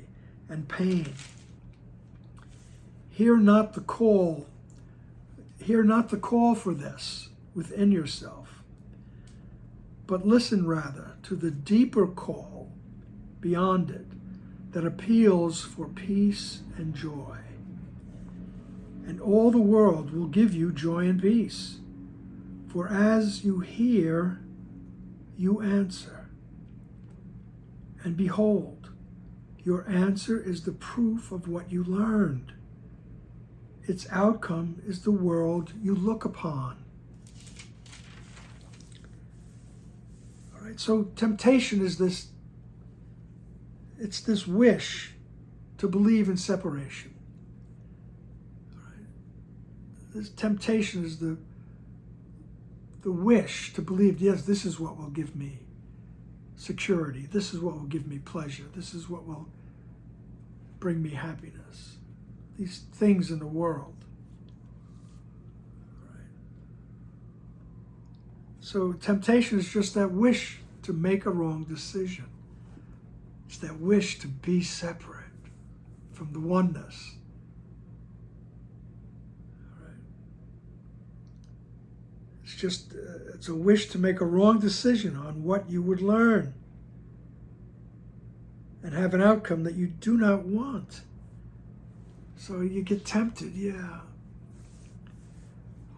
and pain. Hear not the call for this within yourself, but listen rather to the deeper call beyond it that appeals for peace and joy. And all the world will give you joy and peace, for as you hear, you answer. And behold, your answer is the proof of what you learned. Its outcome is the world you look upon. All right, so temptation is this wish to believe in separation. All right? This temptation is the wish to believe, yes, this is what will give me security. This is what will give me pleasure. This is what will bring me happiness. These things in the world. All right. So temptation is just that wish to make a wrong decision. It's that wish to be separate from the oneness. It's a wish to make a wrong decision on what you would learn and have an outcome that you do not want. So you get tempted, I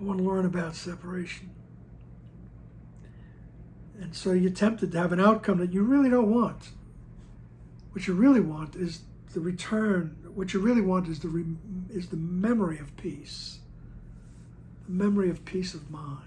want to learn about separation. And so you're tempted to have an outcome that you really don't want. What you really want is the return. What you really want is the memory of peace, the memory of peace of mind.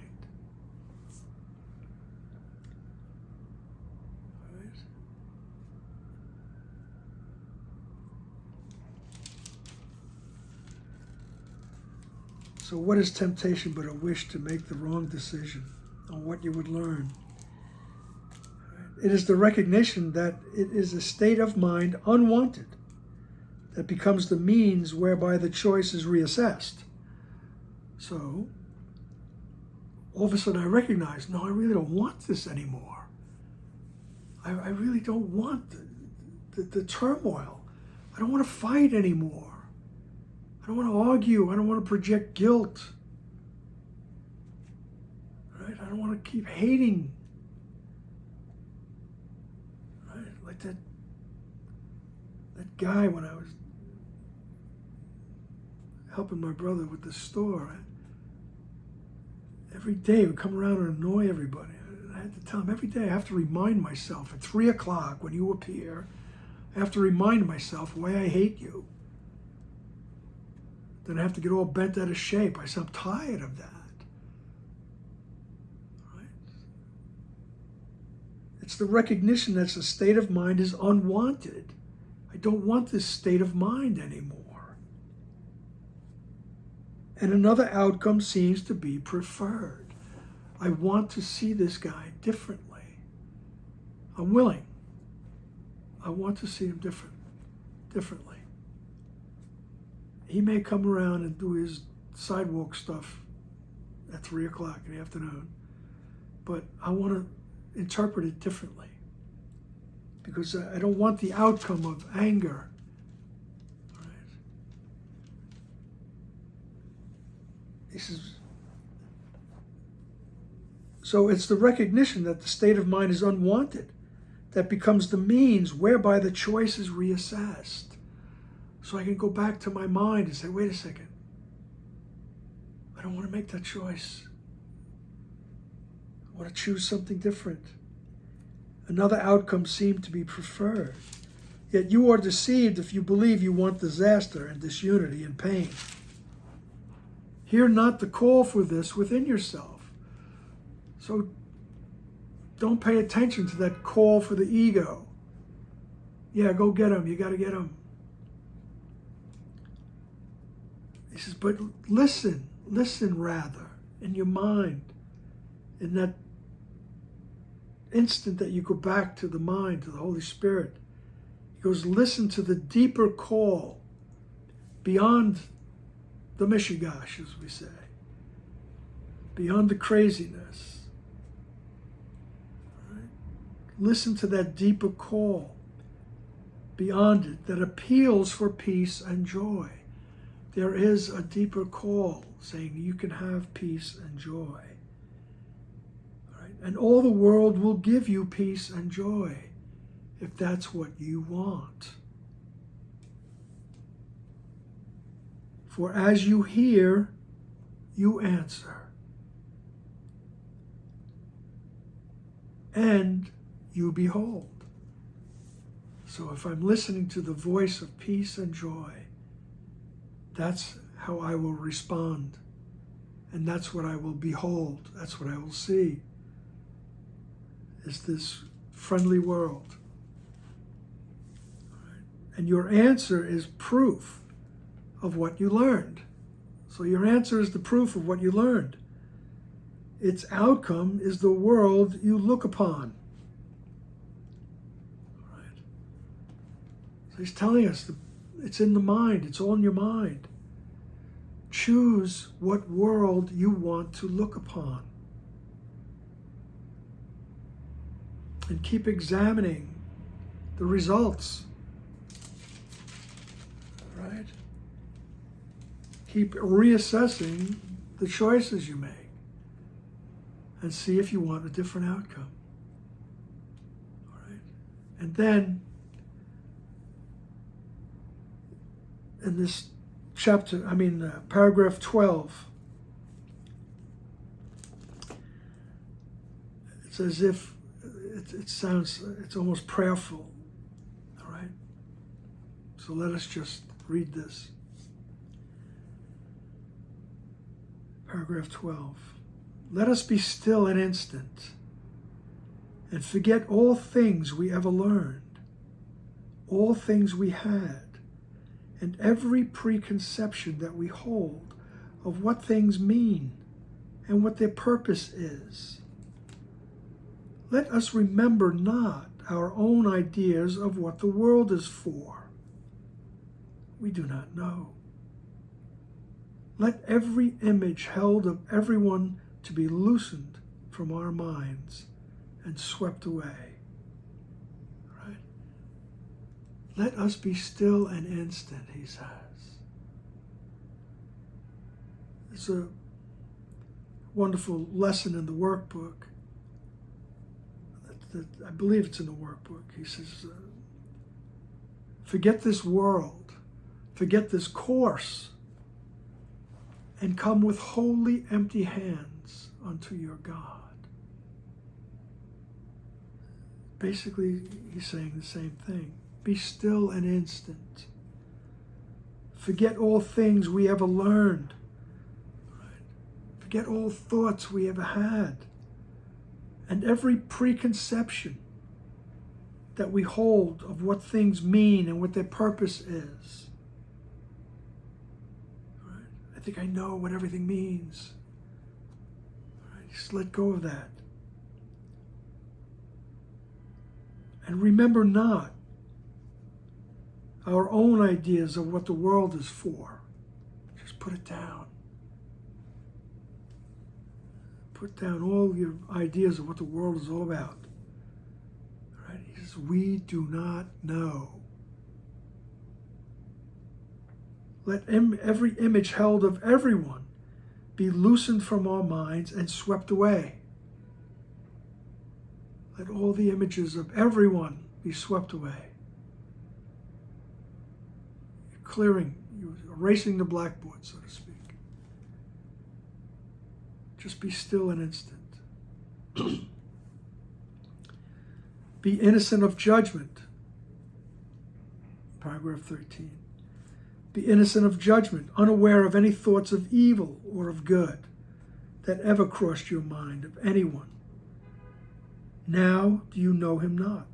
So what is temptation but a wish to make the wrong decision on what you would learn? It is the recognition that it is a state of mind unwanted that becomes the means whereby the choice is reassessed. So all of a sudden I recognize, no, I really don't want this anymore. I really don't want the turmoil. I don't want to fight anymore. I don't want to argue. I don't want to project guilt. Right? I don't want to keep hating. Right? Like that guy when I was helping my brother with the store. Every day he would come around and annoy everybody. I had to tell him every day I have to remind myself at 3 o'clock when you appear, I have to remind myself why I hate you. Then I have to get all bent out of shape. I said, I'm tired of that. Right? It's the recognition that the state of mind is unwanted. I don't want this state of mind anymore. And another outcome seems to be preferred. I want to see this guy differently. I'm willing. I want to see him differently. He may come around and do his sidewalk stuff at 3 o'clock in the afternoon, but I want to interpret it differently because I don't want the outcome of anger. Right? So it's the recognition that the state of mind is unwanted that becomes the means whereby the choice is reassessed. So I can go back to my mind and say, wait a second, I don't want to make that choice. I want to choose something different. Another outcome seemed to be preferred. Yet you are deceived if you believe you want disaster and disunity and pain. Hear not the call for this within yourself. So don't pay attention to that call for the ego. Yeah, go get him. You got to get him. He says, but listen rather in your mind, in that instant that you go back to the mind, to the Holy Spirit. He goes, listen to the deeper call beyond the mishigash, as we say, beyond the craziness. Right? Listen to that deeper call beyond it that appeals for peace and joy. There is a deeper call saying you can have peace and joy. Right? And all the world will give you peace and joy if that's what you want. For as you hear, you answer. And you behold. So if I'm listening to the voice of peace and joy, that's how I will respond. And that's what I will behold. That's what I will see. Is this friendly world. And your answer is proof of what you learned. So your answer is the proof of what you learned. Its outcome is the world you look upon. All right. So he's telling us it's in the mind. It's all in your mind. Choose what world you want to look upon. And keep examining the results. Right? Keep reassessing the choices you make and see if you want a different outcome. All right? And then in this paragraph 12, it's as if it's almost prayerful. All right? So let us just read this. Paragraph 12. Let us be still an instant and forget all things we ever learned, all things we had, and every preconception that we hold of what things mean and what their purpose is. Let us remember not our own ideas of what the world is for. We do not know. Let every image held of everyone to be loosened from our minds and swept away. Right? Let us be still an instant, he says. It's a wonderful lesson in the workbook. I believe it's in the workbook. He says, forget this world, forget this course, and come with wholly empty hands unto your God. Basically, he's saying the same thing. Be still an instant. Forget all things we ever learned. Forget all thoughts we ever had. And every preconception that we hold of what things mean and what their purpose is. Right? I think I know what everything means. Right? Just let go of that. And remember not our own ideas of what the world is for. Just put it down. Put down all your ideas of what the world is all about. Right? He says, we do not know. Let every image held of everyone be loosened from our minds and swept away. Let all the images of everyone be swept away. You're clearing, you're erasing the blackboard, so to speak. Just be still an instant. Be innocent of judgment. Paragraph 13. Be innocent of judgment, unaware of any thoughts of evil or of good that ever crossed your mind of anyone. Now do you know him not,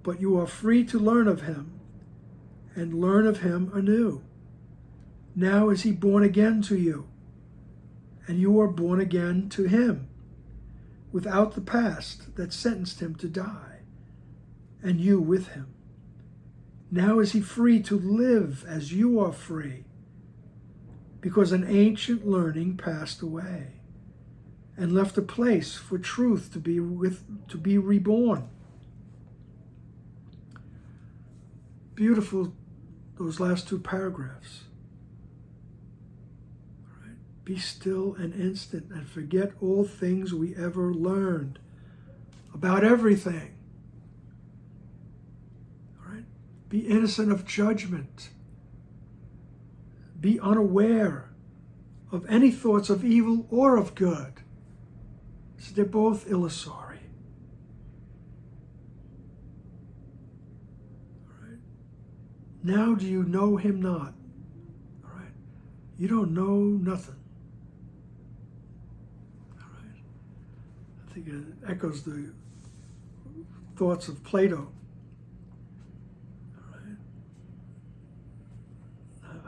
but you are free to learn of him, and learn of him anew. Now is he born again to you, and you are born again to him, without the past that sentenced him to die, and you with him. Now is he free to live as you are free, because an ancient learning passed away, and left a place for truth to be reborn. Beautiful, those last two paragraphs. All right. Be still an instant and forget all things we ever learned about everything. All right. Be innocent of judgment. Be unaware of any thoughts of evil or of good. So they're both illusory. All right. Now do you know him not? All right. You don't know nothing. All right. I think it echoes the thoughts of Plato. All right.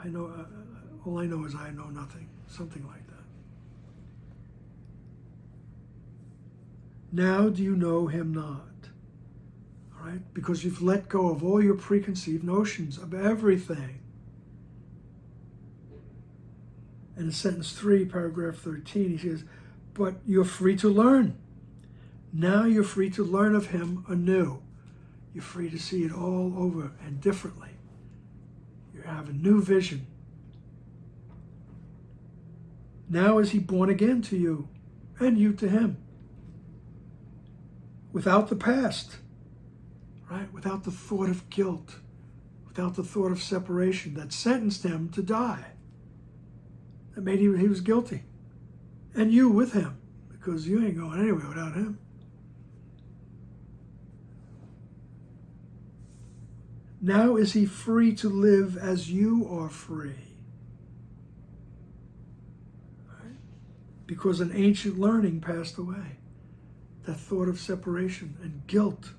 I know. All I know is I know nothing. Something like that. Now do you know him not? All right? Because you've let go of all your preconceived notions of everything. And in sentence 3, paragraph 13, he says, but you're free to learn. Now you're free to learn of him anew. You're free to see it all over and differently. You have a new vision. Now is he born again to you, and you to him. Without the past, right? Without the thought of guilt, without the thought of separation that sentenced him to die, that made he was guilty. And you with him, because you ain't going anywhere without him. Now is he free to live as you are free. Right? Because an ancient learning passed away. That thought of separation and guilt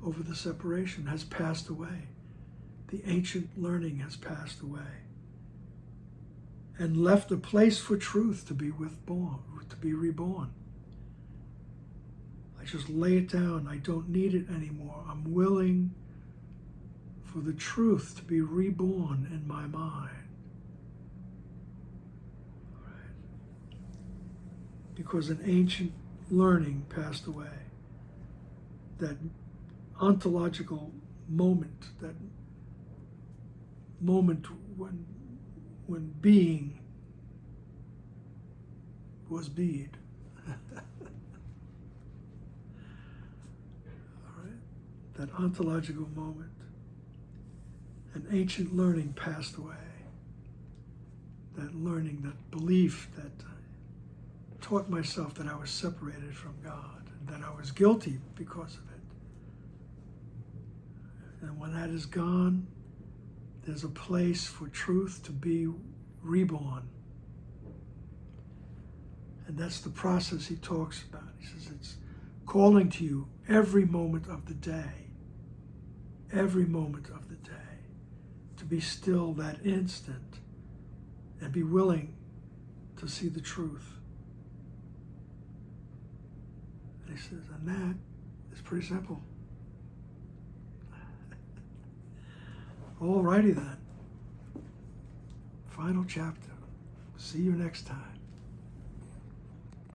over the separation has passed away. The ancient learning has passed away. And left a place for truth to be reborn. I just lay it down. I don't need it anymore. I'm willing for the truth to be reborn in my mind. All right. Because an ancient learning passed away. That ontological moment, that moment when being was beed. All right. That ontological moment. An ancient learning passed away. That learning, that belief that taught myself that I was separated from God and that I was guilty because of it. And when that is gone, there's a place for truth to be reborn. And that's the process he talks about. He says it's calling to you every moment of the day, every moment of the day, to be still that instant and be willing to see the truth. And he says, and that is pretty simple. Alrighty then. Final chapter. See you next time.